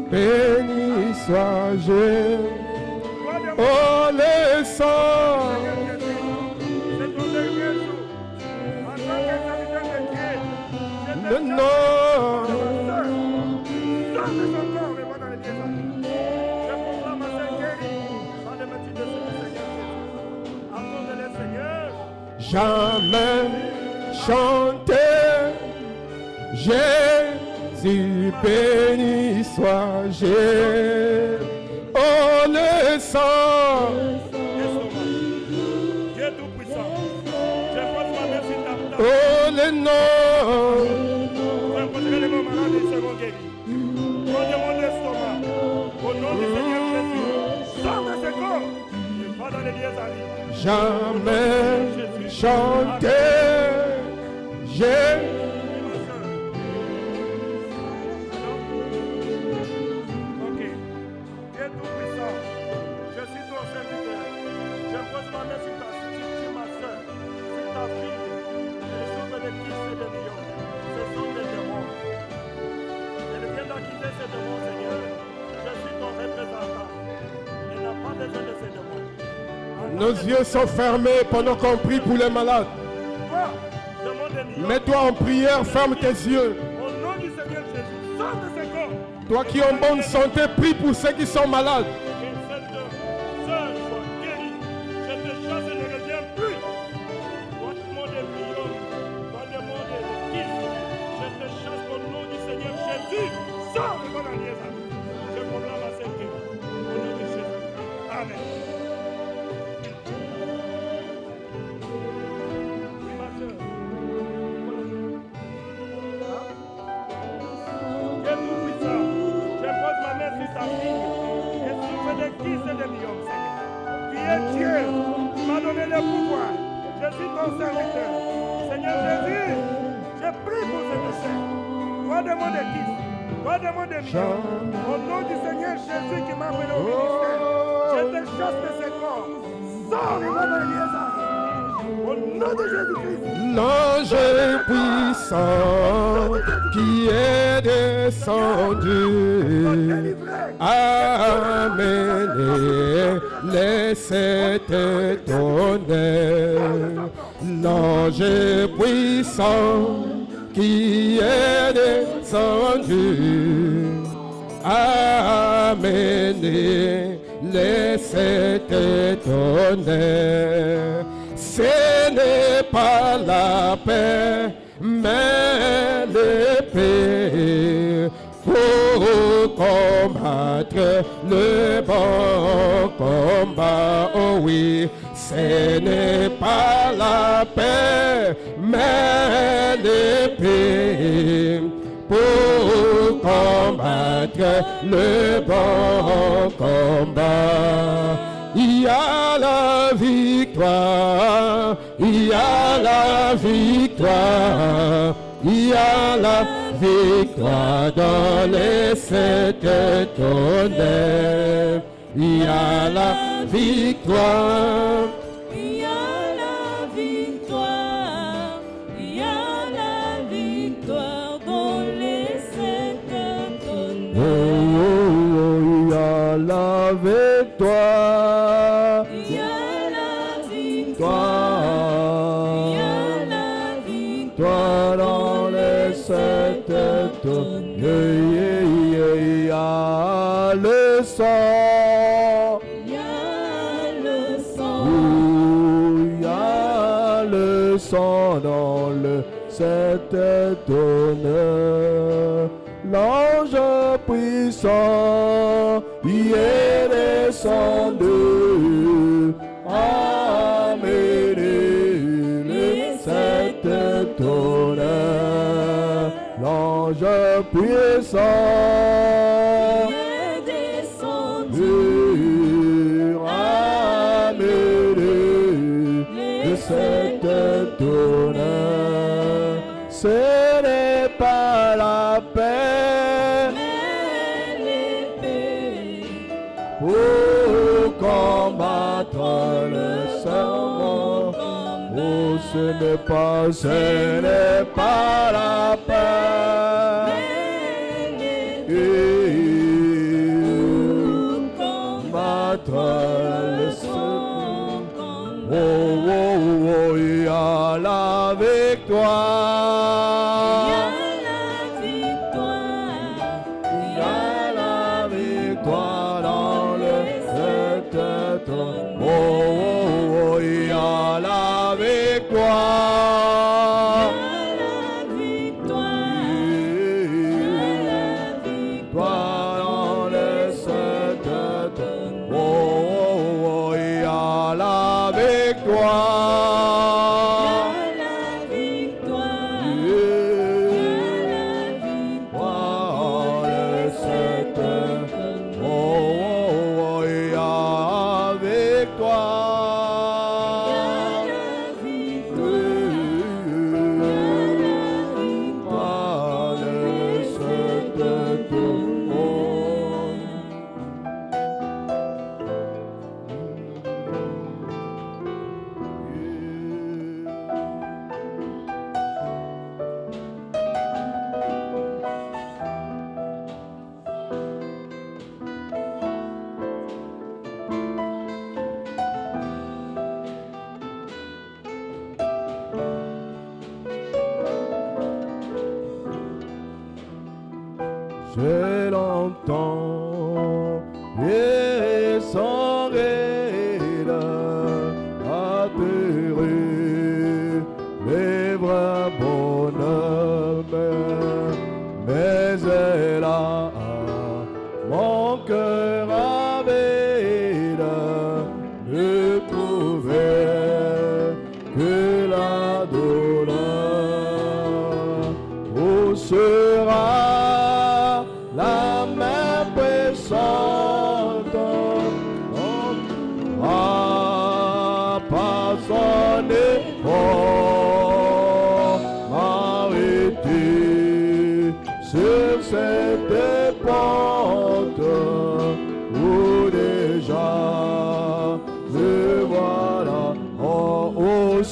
béni soit Jésus. Oh, le sang, le nom, jamais chanter Jésus béni soit Jésus. Oh le sang. Dieu tout-puissant. Je pose ma main sur ta table. Oh le nom. Je poserai les mains malades et seront guéris. Au nom de mon estomac, au nom du Seigneur Jésus, sors de ce corps et va dans les lieux amis. Jamais chanter. Jésus. Ok. Dieu tout-puissant, je suis ton serviteur. Je pose ma main sur ma soeur, sur ta fille. Elle souffre de kisses et de millions. Ce sont des démons. Elle vient d'acquitter ces démons, Seigneur. Je suis ton représentant. Elle n'a pas besoin de ces démons. Nos yeux sont fermés pendant qu'on prie pour les malades. Mets-toi en prière, ferme tes yeux. Au nom du Seigneur Jésus, sors de ce corps. Toi qui es en bonne santé, prie pour ceux qui sont malades. Que cette sœur soit guérie. Je te chasse et ne reviens plus. Toi demande des millions, toi demande des kisses. Je te chasse au nom du Seigneur Jésus. Sors de mon alliance. Je proclame la sainteté. Au nom de Jésus. Amen. Dieu, tu m'as donné le pouvoir. Je suis ton serviteur. Seigneur Jésus, je prie pour cette sœur. Toi demande qui? Toi demande millions. Au nom du Seigneur Jésus qui m'a appelé au ministère, je te chasse de ce corps. Sors et va dans les lieux. Au nom de Jésus-Christ. L'ange puissant qui est descendu a amené les sept tonnerres. L'ange puissant qui est descendu a amené les sept tonnerres. Ce n'est pas la paix, mais l'épée pour combattre le bon combat. Oh oui, ce n'est pas la paix, mais l'épée pour combattre le bon combat. Il y a la victoire, il y a la victoire, il y a la victoire dans les sept tonnerres. Il y a la victoire. Il y a la victoire, il y a la victoire dans les sept tonnerres. Oh, oh, oh, il y a la victoire. Il y a la victoire, il y a la victoire dans les sept tonnerres. Il y a le sang. Il y a le sang. Il y a le sang dans le sept tonnerres. L'ange puissant y est descendu, amené les sept tonnerres. L'ange puissant Il est descendu, amené les sept tonnerres. Ce n'est pas la paix, mais l'épée pour combattre le sang. Oh, ce n'est pas la paix, pour combattre le sang. Oh, oh, oh, il y a la victoire. Il y a la victoire, Il y a la victoire dans le sept tonnerres. Oh, oh, oh, il y a la victoire. il y a la victoire. J'ai longtemps et sans règle atterri les vrais bonhommes, mais elle a mon cœur avide ne trouvait que la douleur. Où sera la main pressante? On va pas son effort m'arrêter sur cette pente où déjà me voilà. Oh, où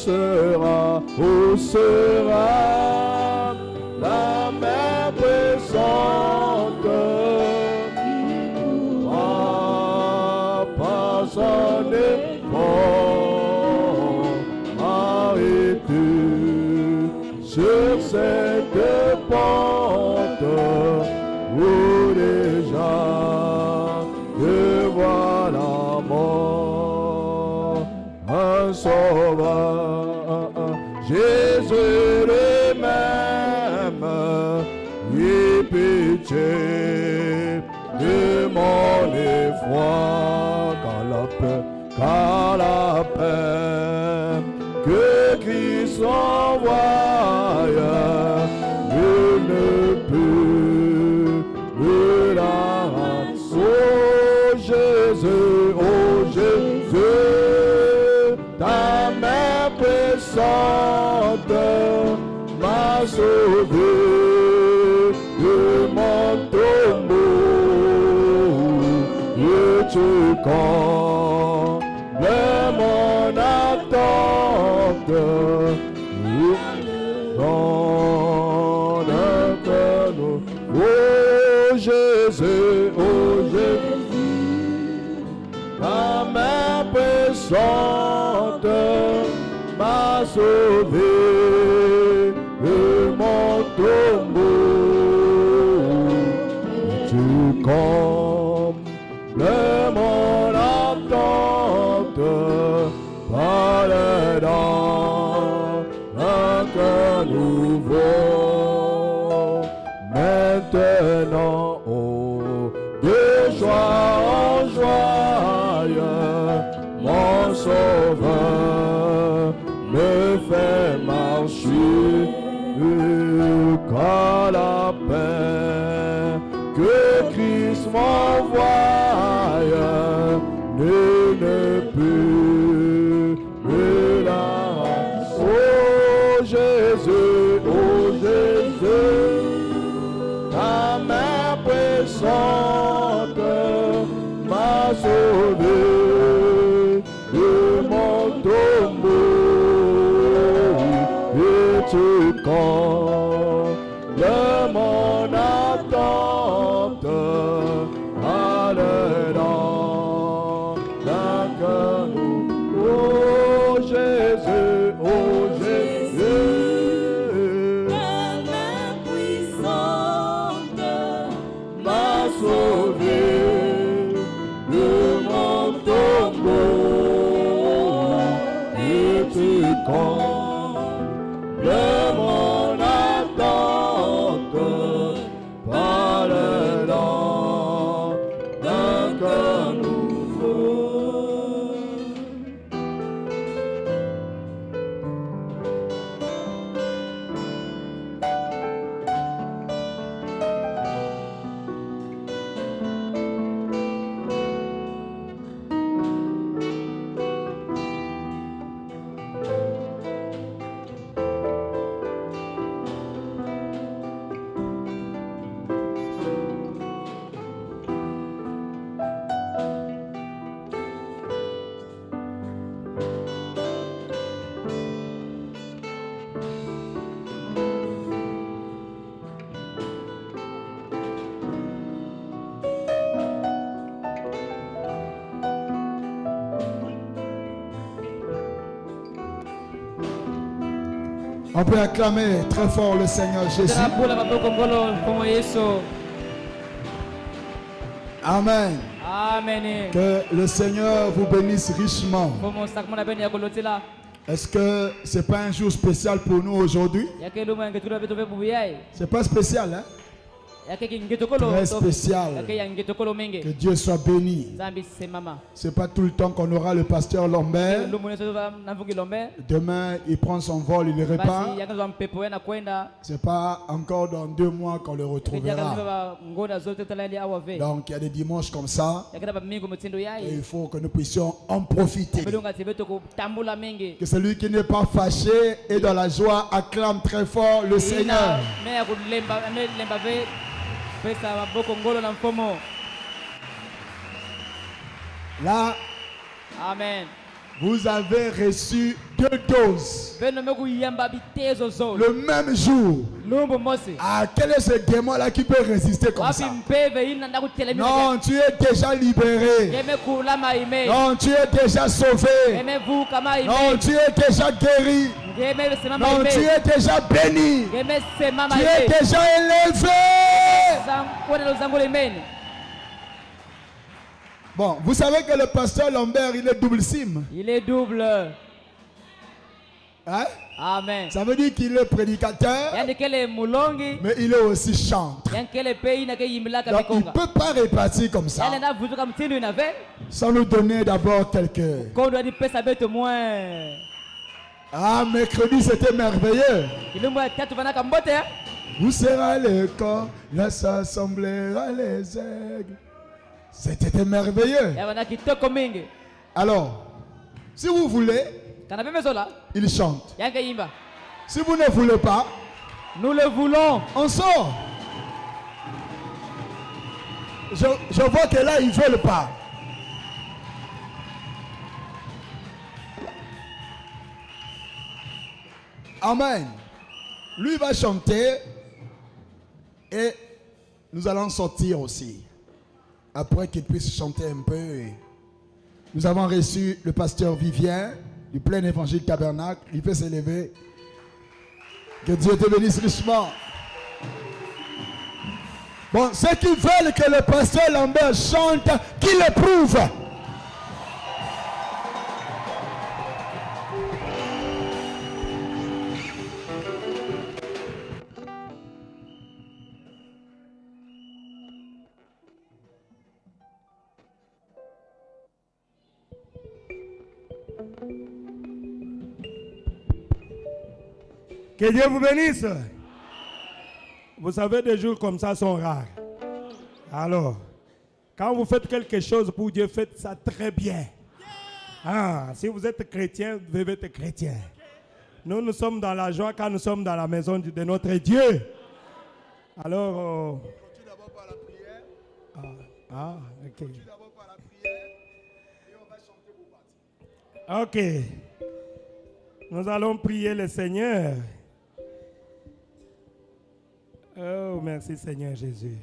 sera la main pressante? Pas son effort arrêter sur cette pente où déjà te voilà mort. Un sauveur, Jésus le même, aie pitié de mon effroi, car la paix que Christ envoie, nul ne peut me la rendre. Oh Jésus, ta main puissante m'a sauvé de mon tombeau, et tu combles mon attente. Oh Jésus, ta main puissante m'a sauvé de mon tombeau. Tu combles mon attente par le don d'un cœur nouveau. Maintenant, oh, de joie en joie, mon sauveur me fait marcher, car la paix que Christ m'envoie, nul ne peut me la rendre. Oh Jésus, ta main puissante m'a sauvé de mon tombeau, et tu combles mon attente à l'heure d'un cœur nouveau. Oh Jésus, sauvé de mon tombeau, et tu combles mon attente par le don d'un cœur nouveau. On peut acclamer très fort le Seigneur Jésus. Amen. Amen. Que le Seigneur vous bénisse richement. Est-ce que ce n'est pas un jour spécial pour nous aujourd'hui? C'est pas spécial, hein? Très spécial. Que Dieu soit béni. C'est pas tout le temps qu'on aura le pasteur Lambert. Demain, il prend son vol, il repart. C'est pas encore dans 2 mois qu'on le retrouvera. Donc, il y a des dimanches comme ça. Et il faut que nous puissions en profiter. Que celui qui n'est pas fâché et dans la joie acclame très fort le Seigneur. Là, Amen. Vous avez reçu 2 doses. Le même jour. Ah, quel est ce démon-là qui peut résister comme ça? Non, tu es déjà libéré. Non, tu es déjà sauvé. Non, tu es déjà guéri. Non, tu es déjà béni. Tu es déjà élevé. Bon, vous savez que le pasteur Lambert, il est double sim. Il est double. Hein? Amen. Ça veut dire qu'il est prédicateur, mais il est aussi chanteur. Donc il ne peut pas répartir comme ça sans nous donner d'abord quelques... Ah, mercredi c'était merveilleux. Où sera le corps? Là s'assemblera les aigles. C'était merveilleux. Alors, si vous voulez, il chante. Si vous ne voulez pas, nous le voulons. On sort. Je vois que là, ils ne veulent pas. Amen. Lui va chanter et nous allons sortir aussi. Après qu'il puisse chanter un peu. Nous avons reçu le pasteur Vivien du plein évangile tabernacle. Il peut s'élever. Que Dieu te bénisse richement. Bon, ceux qui veulent que le pasteur Lambert chante, qu'il le prouve. Que Dieu vous bénisse. Vous savez, des jours comme ça sont rares. Alors, quand vous faites quelque chose pour Dieu, faites ça très bien. Ah, si vous êtes chrétien, vous devez être chrétien. Nous sommes dans la joie quand nous sommes dans la maison de notre Dieu. Alors, Continue d'abord par la prière. Ok. Continue d'abord par la prière et on va chanter pour partir. Ok. Nous allons prier le Seigneur. Oh, merci Seigneur Jésus.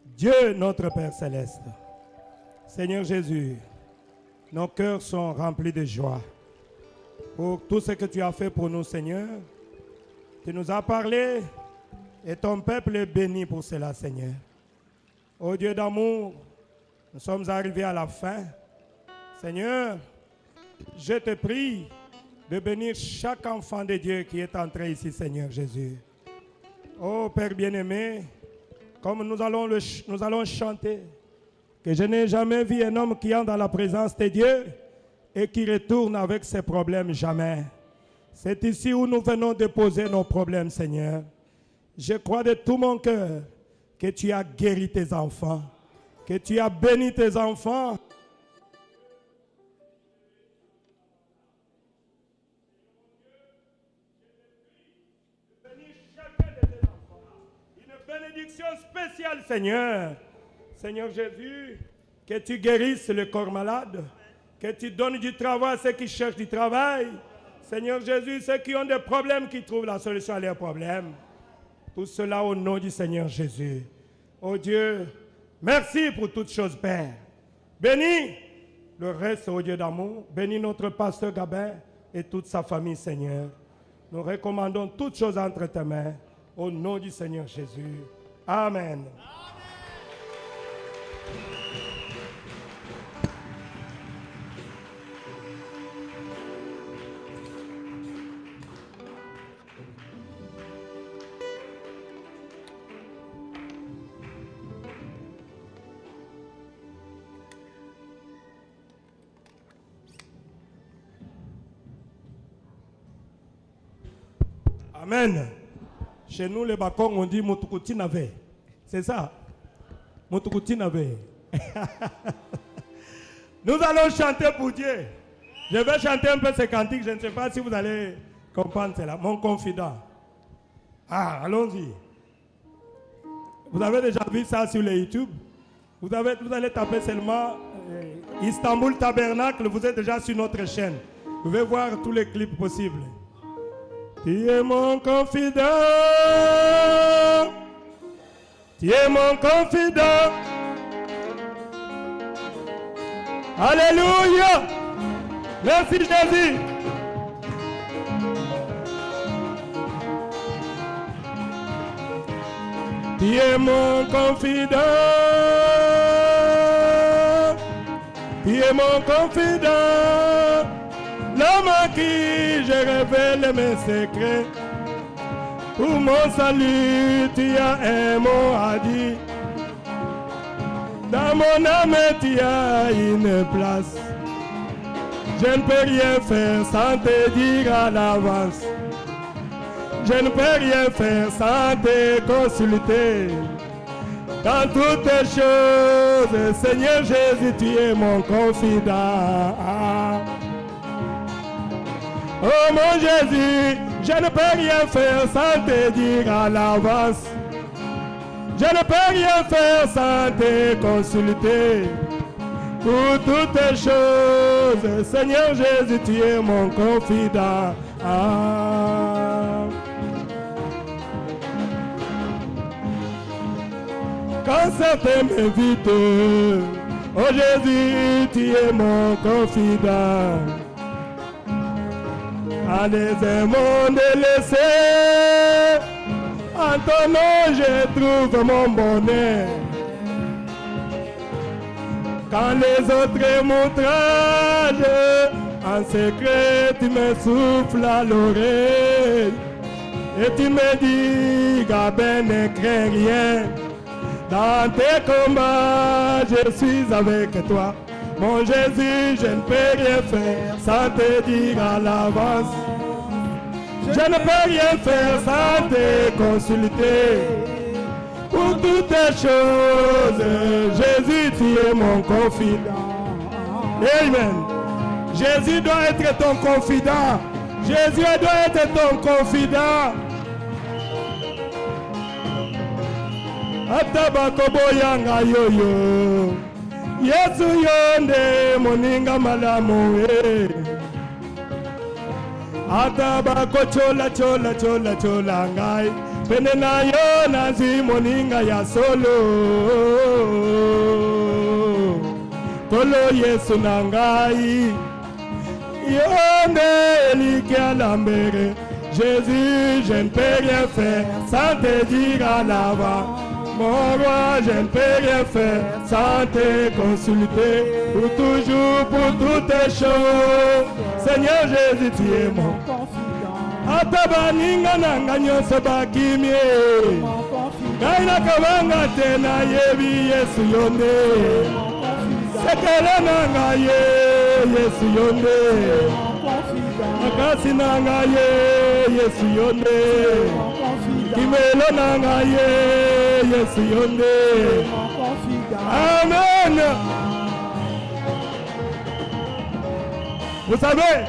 Dieu, notre Père Céleste. Seigneur Jésus, nos cœurs sont remplis de joie pour tout ce que tu as fait pour nous, Seigneur. Tu nous as parlé et ton peuple est béni pour cela, Seigneur. Ô Dieu d'amour, nous sommes arrivés à la fin. Seigneur, je te prie de bénir chaque enfant de Dieu qui est entré ici, Seigneur Jésus. Oh Père bien-aimé, comme nous allons chanter, que je n'ai jamais vu un homme qui entre dans la présence de Dieu et qui retourne avec ses problèmes, jamais. C'est ici où nous venons déposer nos problèmes, Seigneur. Je crois de tout mon cœur que tu as guéri tes enfants, que tu as béni tes enfants. Bénédiction spéciale, Seigneur. Seigneur Jésus, que tu guérisses le corps malade, que tu donnes du travail à ceux qui cherchent du travail. Seigneur Jésus, ceux qui ont des problèmes, qui trouvent la solution à leurs problèmes. Tout cela au nom du Seigneur Jésus. Oh Dieu, merci pour toutes choses, Père. Bénis le reste, oh Dieu d'amour. Bénis notre pasteur Gabin et toute sa famille, Seigneur. Nous recommandons toutes choses entre tes mains. Au nom du Seigneur Jésus. Amen. Amen. Chez nous, les Bakong, on dit Motukuti Nave. C'est ça. Motukuti Nave. Nous allons chanter pour Dieu. Je vais chanter un peu ces cantiques. Je ne sais pas si vous allez comprendre cela. Mon confident. Ah, allons-y. Vous avez déjà vu ça sur les YouTube? Vous allez taper seulement Istanbul Tabernacle. Vous êtes déjà sur notre chaîne. Vous pouvez voir tous les clips possibles. Tu es mon confident, tu es mon confident. Alléluia. Merci Jésus. Tu es mon confident, tu es mon confident. L'homme à qui je révèle mes secrets. Pour mon salut, tu as un mot à dire. Dans mon âme, tu as une place. Je ne peux rien faire sans te dire à l'avance. Je ne peux rien faire sans te consulter. Dans toutes choses, Seigneur Jésus, tu es mon confident. Oh mon Jésus, je ne peux rien faire sans te dire à l'avance. Je ne peux rien faire sans te consulter. Pour toutes choses, Seigneur Jésus, tu es mon confident. Quand certains m'invitent, oh Jésus, tu es mon confident. À des aimants délaissés, en ton nom je trouve mon bonheur. Quand les autres m'outragent, en secret tu me souffles à l'oreille. Et tu me dis, Gabin, ne crains rien. Dans tes combats, je suis avec toi. Mon Jésus, je ne peux rien faire sans te dire à l'avance. Je ne peux rien faire sans te consulter. Pour toutes les choses, Jésus, tu es mon confident. Amen. Jésus doit être ton confident. Jésus doit être ton confident. Atabakoboyanga yoyo. Yesu yonde moninga malamu we. Atabako chola chola chola chola ngai. Penena yo nazi moninga ya solo. Tolo Yesu nangai. Yonde like alambere. Jésus, je ne peux rien faire sans te dire à l'avant. Mon roi, je ne peux rien faire sans te consulter. Pour toujours, pour toutes les choses. Seigneur Jésus, tu es mon confident. Atabaninga nanga nyonso bakimie. Gaina kabanga tena yebi Yesu yonde. Sekele nanga ye Yesu yonde. Makasi nanga ye Yesu yonde. Kimelo nanga ye Yesu yonde. Amen. Vous savez,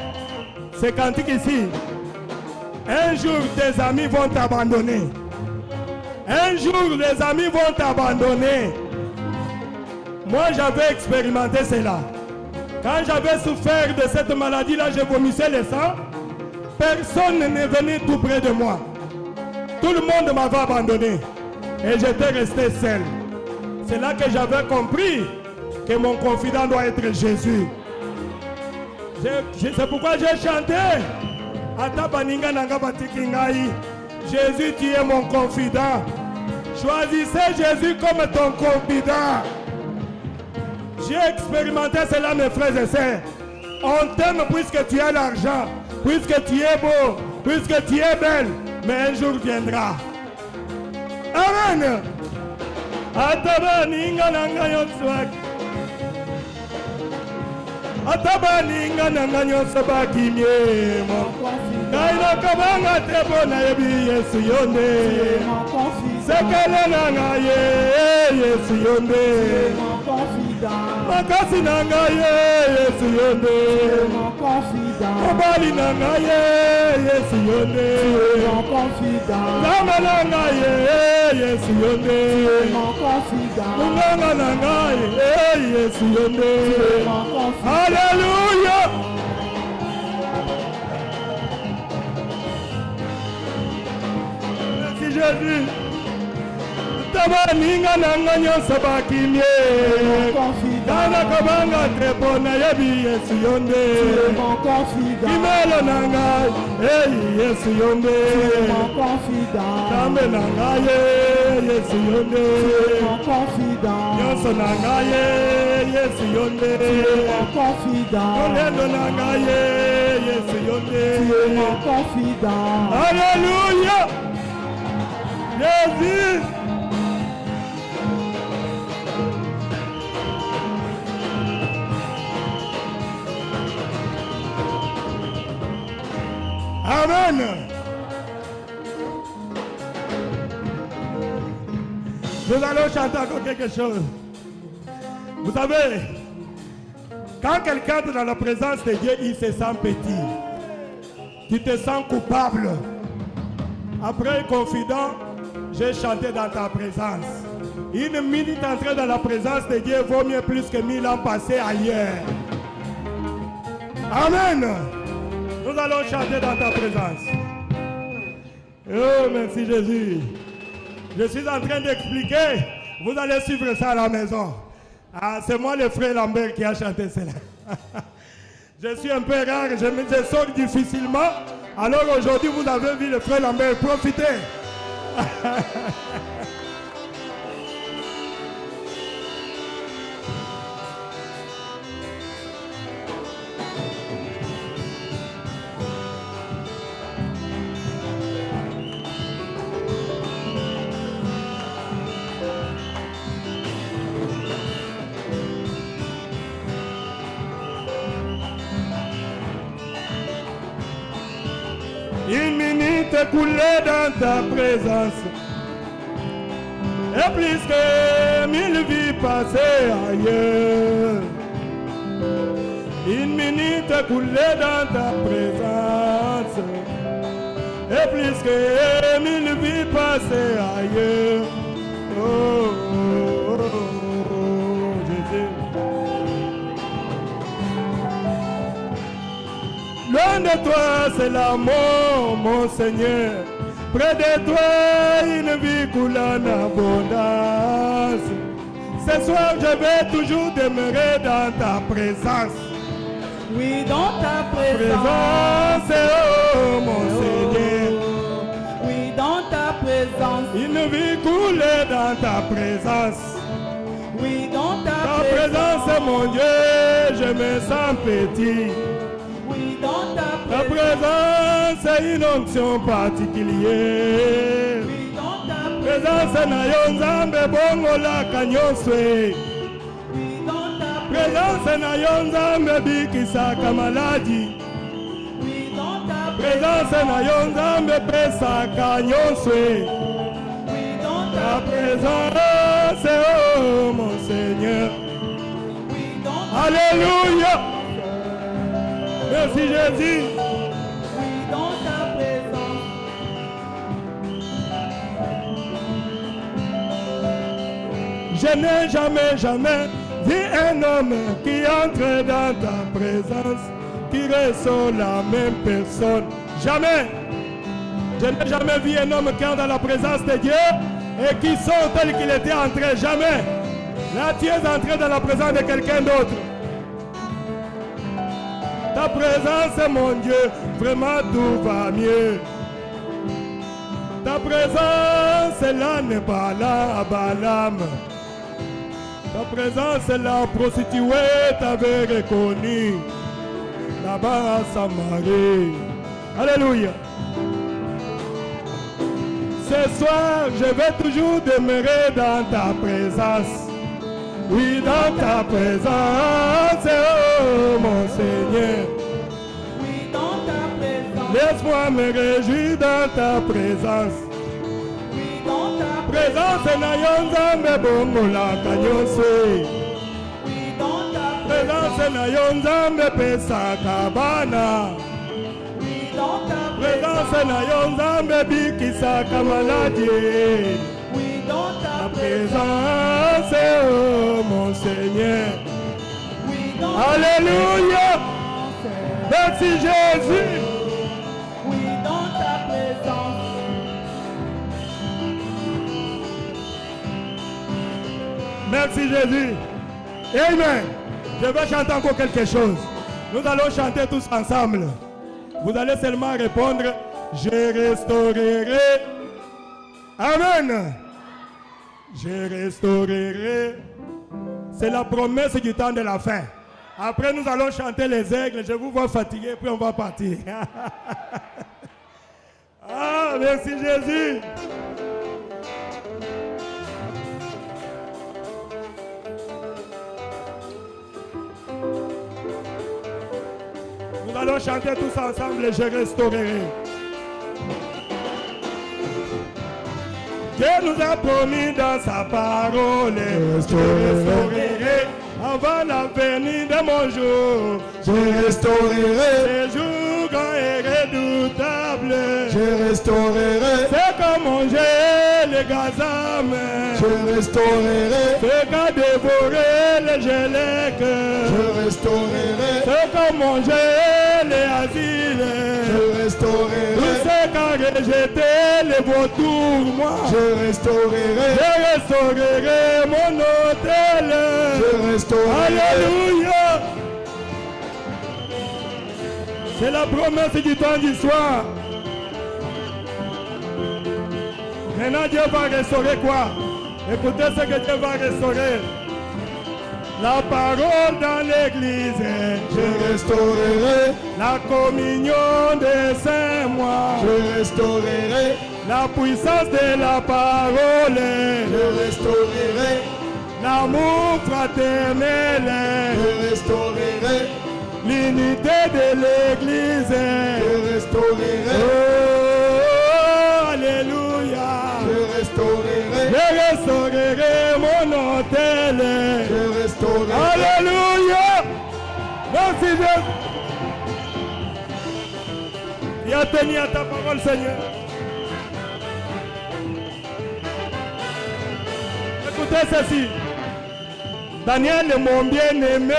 ces cantiques ici, un jour tes amis vont t'abandonner. Un jour les amis vont t'abandonner. Moi j'avais expérimenté cela. Quand j'avais souffert de cette maladie-là, je vomissais le sang. Personne n'est venu tout près de moi. Tout le monde m'avait abandonné. Et j'étais resté seul. C'est là que j'avais compris que mon confident doit être Jésus. C'est pourquoi j'ai chanté. Jésus, tu es mon confident. Choisissez Jésus comme ton confident. J'ai expérimenté cela, mes frères et sœurs. On t'aime puisque tu as l'argent, puisque tu es beau, puisque tu es belle. Mais un jour viendra. Amen. Atabaninga nanga yoswak. Atabaninga nanga yosabaki miemo. Kaina kabanga tebo na yebi Yesu yonde. Sekele nanga Yesu yonde. Makasi nanga Yesu yonde. Obali nanga Yesu yonde. Kama nanga Yesu yonde. Unanga nanga Yesu yonde. Alléluia. Merci Jésus. Tabaninga nanga nyosa bakimye. Dana kabanga trepo na yebi Yesu yonde. Kimelo nanga Yesu yonde. Tambe nanga Yesu yonde. Nyoso nanga Yesu yonde. Olendo nanga Yesu yonde. Alléluia. Jésus. Amen. Nous allons chanter encore quelque chose. Vous savez, quand quelqu'un est dans la présence de Dieu, il se sent petit. Tu te sens coupable. Après, confident, j'ai chanté dans ta présence. Une minute entrée dans la présence de Dieu vaut mieux plus que 1000 ans passés ailleurs. Amen. Nous allons chanter dans ta présence. Oh, merci Jésus. Je suis en train d'expliquer. Vous allez suivre ça à la maison. Ah, c'est moi le frère Lambert qui a chanté cela. Je suis un peu rare, je sors difficilement. Alors aujourd'hui, vous avez vu le frère Lambert. Profitez. Une minute écoulée dans ta présence et plus que 1000 vies passées ailleurs. Une minute écoulée dans ta présence et plus que 1000 vies passées ailleurs. Oh, oh, oh, oh, Jésus. Loin de toi, c'est l'amour, mon Seigneur. Près de toi, une vie coule en abondance. Ce soir, je vais toujours demeurer dans ta présence. Oui, dans ta présence. Oh, mon Seigneur. Oui, dans ta présence. Une vie coule dans ta présence. Oui, dans ta présence, mon Dieu, je me sens petit. Oui, dans ta présence, c'est une onction particulière. Oui, dans ta présence, na yo nzambe bongo la kanyoswe. Oui, dans ta présence, na yo nzambe bikisaka maladi. Oui, dans ta présence, na yo nzambe pesaka nyoswe. Oui, dans ta présence, oh mon Seigneur. Oui, dans Alléluia. Merci Jésus. Oui, dans ta présence. Je n'ai jamais vu un homme qui entre dans ta présence, qui ressort la même personne. Jamais. Je n'ai jamais vu un homme qui entre dans la présence de Dieu et qui sort tel qu'il était entré. Jamais. Là, tu es entré dans la présence de quelqu'un d'autre. Ta présence, mon Dieu, vraiment tout va mieux. Ta présence, là n'est pas là à Balaam. Ta présence, la prostituée t'avait reconnu là-bas à Samarie. Alléluia. Ce soir, je vais toujours demeurer dans ta présence. Oui, dans ta présence, oh mon Seigneur. Oui, dans ta présence. Laisse-moi me réjouir dans ta présence. Oui, dans ta présence. Nayonza bongo la kanyose. Oui, dans ta présence. Nayonza me pesa kabana. Oui, dans ta présence. Nayonza me bikisa kamaladi. Oui, dans ta présence, oh mon Seigneur. Oui, dans Alléluia. Merci Jésus. Oui, dans ta présence. Merci Jésus. Amen. Je vais chanter encore quelque chose. Nous allons chanter tous ensemble. Vous allez seulement répondre, je restaurerai. Amen. Je restaurerai. C'est la promesse du temps de la fin. Après, nous allons chanter les aigles. Je vous vois fatigué, puis on va partir. Ah, merci Jésus. Nous allons chanter tous ensemble, je restaurerai. Dieu nous a promis dans sa parole, je restaurerai avant la venue de mon jour. Je restaurerai ces jours grands et redoutables. Je restaurerai c'est comme manger les gazam. Je restaurerai c'est comme dévorer les gélèques. Je restaurerai c'est comme manger les asiles. Je restaurerai c'est quand rejeter les vautours, moi. Je restaurerai mon hôtel. Je restaurerai. Alléluia. C'est la promesse du temps du soir. Maintenant Dieu va restaurer quoi? Écoutez ce que Dieu va restaurer. La parole dans l'église. Je restaurerai la communion des saints, moi. Je restaurerai la puissance de la parole. Je restaurerai l'amour fraternel. Je restaurerai l'unité de l'église. Je restaurerai. Oh, alléluia. Je restaurerai. Je restaurerai mon hôtel. Je restaurerai. Alléluia. Merci Dieu. Tu as tenu à ta parole, Seigneur. Écoutez ceci. Daniel, mon bien-aimé,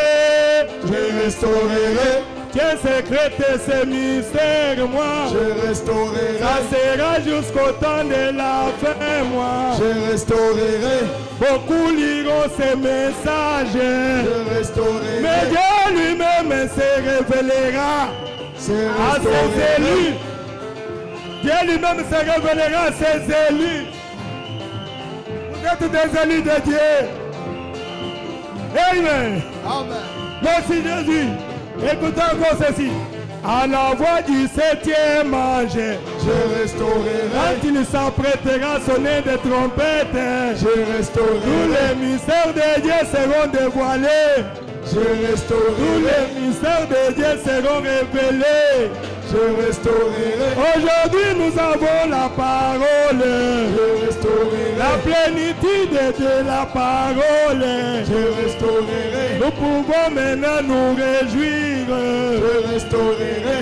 je restaurerai. Tiens secrète ces mystères, moi. Je restaurerai. Ça sera jusqu'au temps de la fin, moi. Je restaurerai. Beaucoup liront ces messages. Je restaurerai. Mais Dieu lui-même se révélera à ses élus. Dieu lui-même se révélera à ses élus. Vous êtes des élus de Dieu. Amen. Amen. Merci Jésus. Écoutez encore ceci. À la voix du 7e ange, je restaurerai. Quand il s'apprêtera à sonner des trompettes, je restaurerai. Tous les mystères de Dieu seront dévoilés. Je restaurerai. Tous les mystères de Dieu seront révélés. Je restaurerai. Aujourd'hui nous avons la parole. Je restaurerai. La plénitude de la parole. Je restaurerai. Nous pouvons maintenant nous réjouir. Je restaurerai.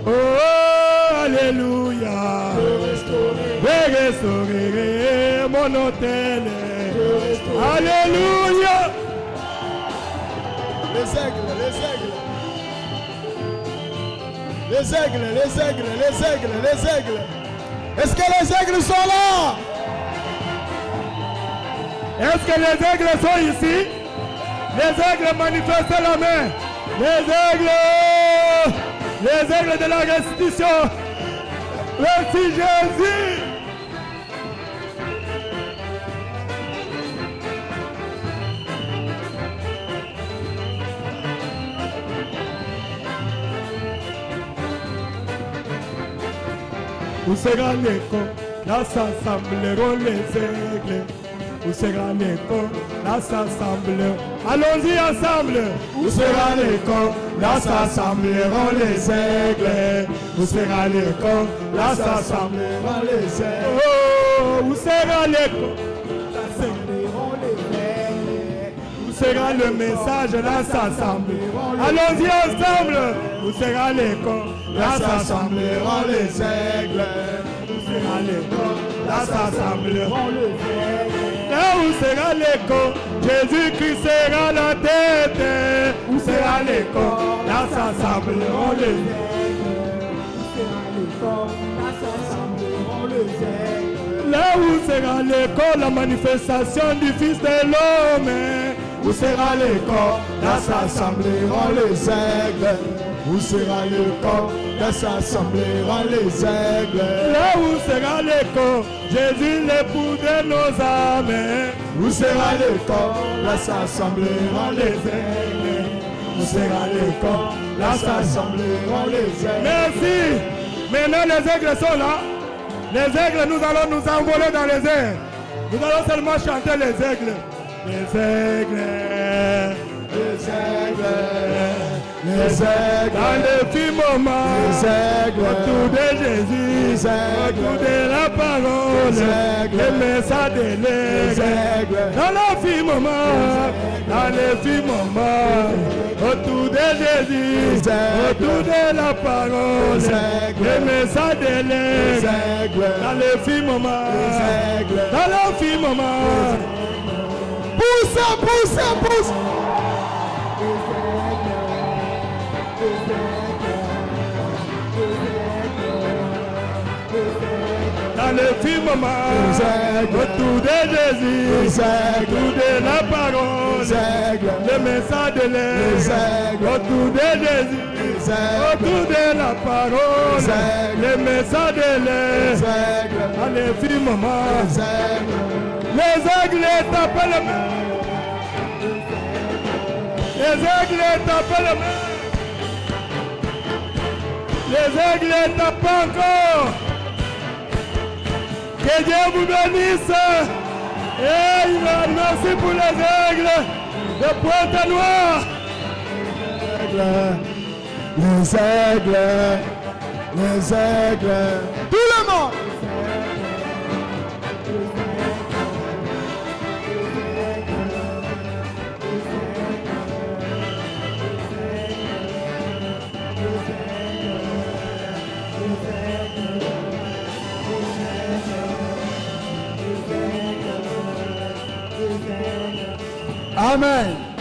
Oh, alléluia. Je restaurerai. Je restaurerai mon hôtel. Alléluia. Les aigles, les aigles. Les aigles, les aigles, les aigles, les aigles. Est-ce que les aigles sont là? Est-ce que les aigles sont ici? Les aigles manifestent la main. Les aigles de la restitution. Merci Jésus. où sera l'écho? Là s'assembleront les aigles. Où sera l'écho? Là s'assembleront. Allons-y ensemble. Où sera l'écho? Là s'assembleront les aigles. Où sera l'écho? Là s'assembleront les aigles. Oh, où sera l'écho? Là s'assembleront les aigles. Où sera le message? Là s'assembleront. Allons-y ensemble. Où sera l'écho? Là s'assembleront les aigles. Où sera l'écho? Là s'assembleront les aigles. Là où sera l'écho? Jésus-Christ sera la tête. Où sera l'écho? Là s'assembleront les aigles. Où sera l'écho? Là s'assembleront les aigles. Là où sera l'écho? La manifestation du Fils de l'homme. Où sera l'écho? Là s'assembleront les aigles. Où sera l'écho? Là s'assembleront les aigles. Là où sera l'écho? Jésus l'époux de nos âmes. Où sera l'écho? Là s'assembleront les aigles. Où sera l'écho? Là s'assembleront les aigles. Merci. Maintenant les aigles sont là. Les aigles, nous allons nous envoler dans les airs. Nous allons seulement chanter les aigles. Les aigles. Les aigles. Les aigles, dans le petit moment, les aigles, autour de Jésus, les aigles, autour de la parole, les aigles, le message de l'aigle, dans le petit moment, dans le petit moment, autour de Jésus, autour de la parole, le message de l'aigle, dans le petit moment, dans le petit moment, pousse, pousse, pousse. Dans le petit moment, autour de Jésus, autour de la parole, le message de l'aigle, autour de Jésus, autour de la parole, le message de l'aigle, dans le petit moment, les aigles tapent le main, les aigles tapent le main, les aigles tapent encore. Que Dieu vous bénisse. Et merci pour les aigles de Pointe-Noire. Les aigles, les aigles, tout le monde. Amen.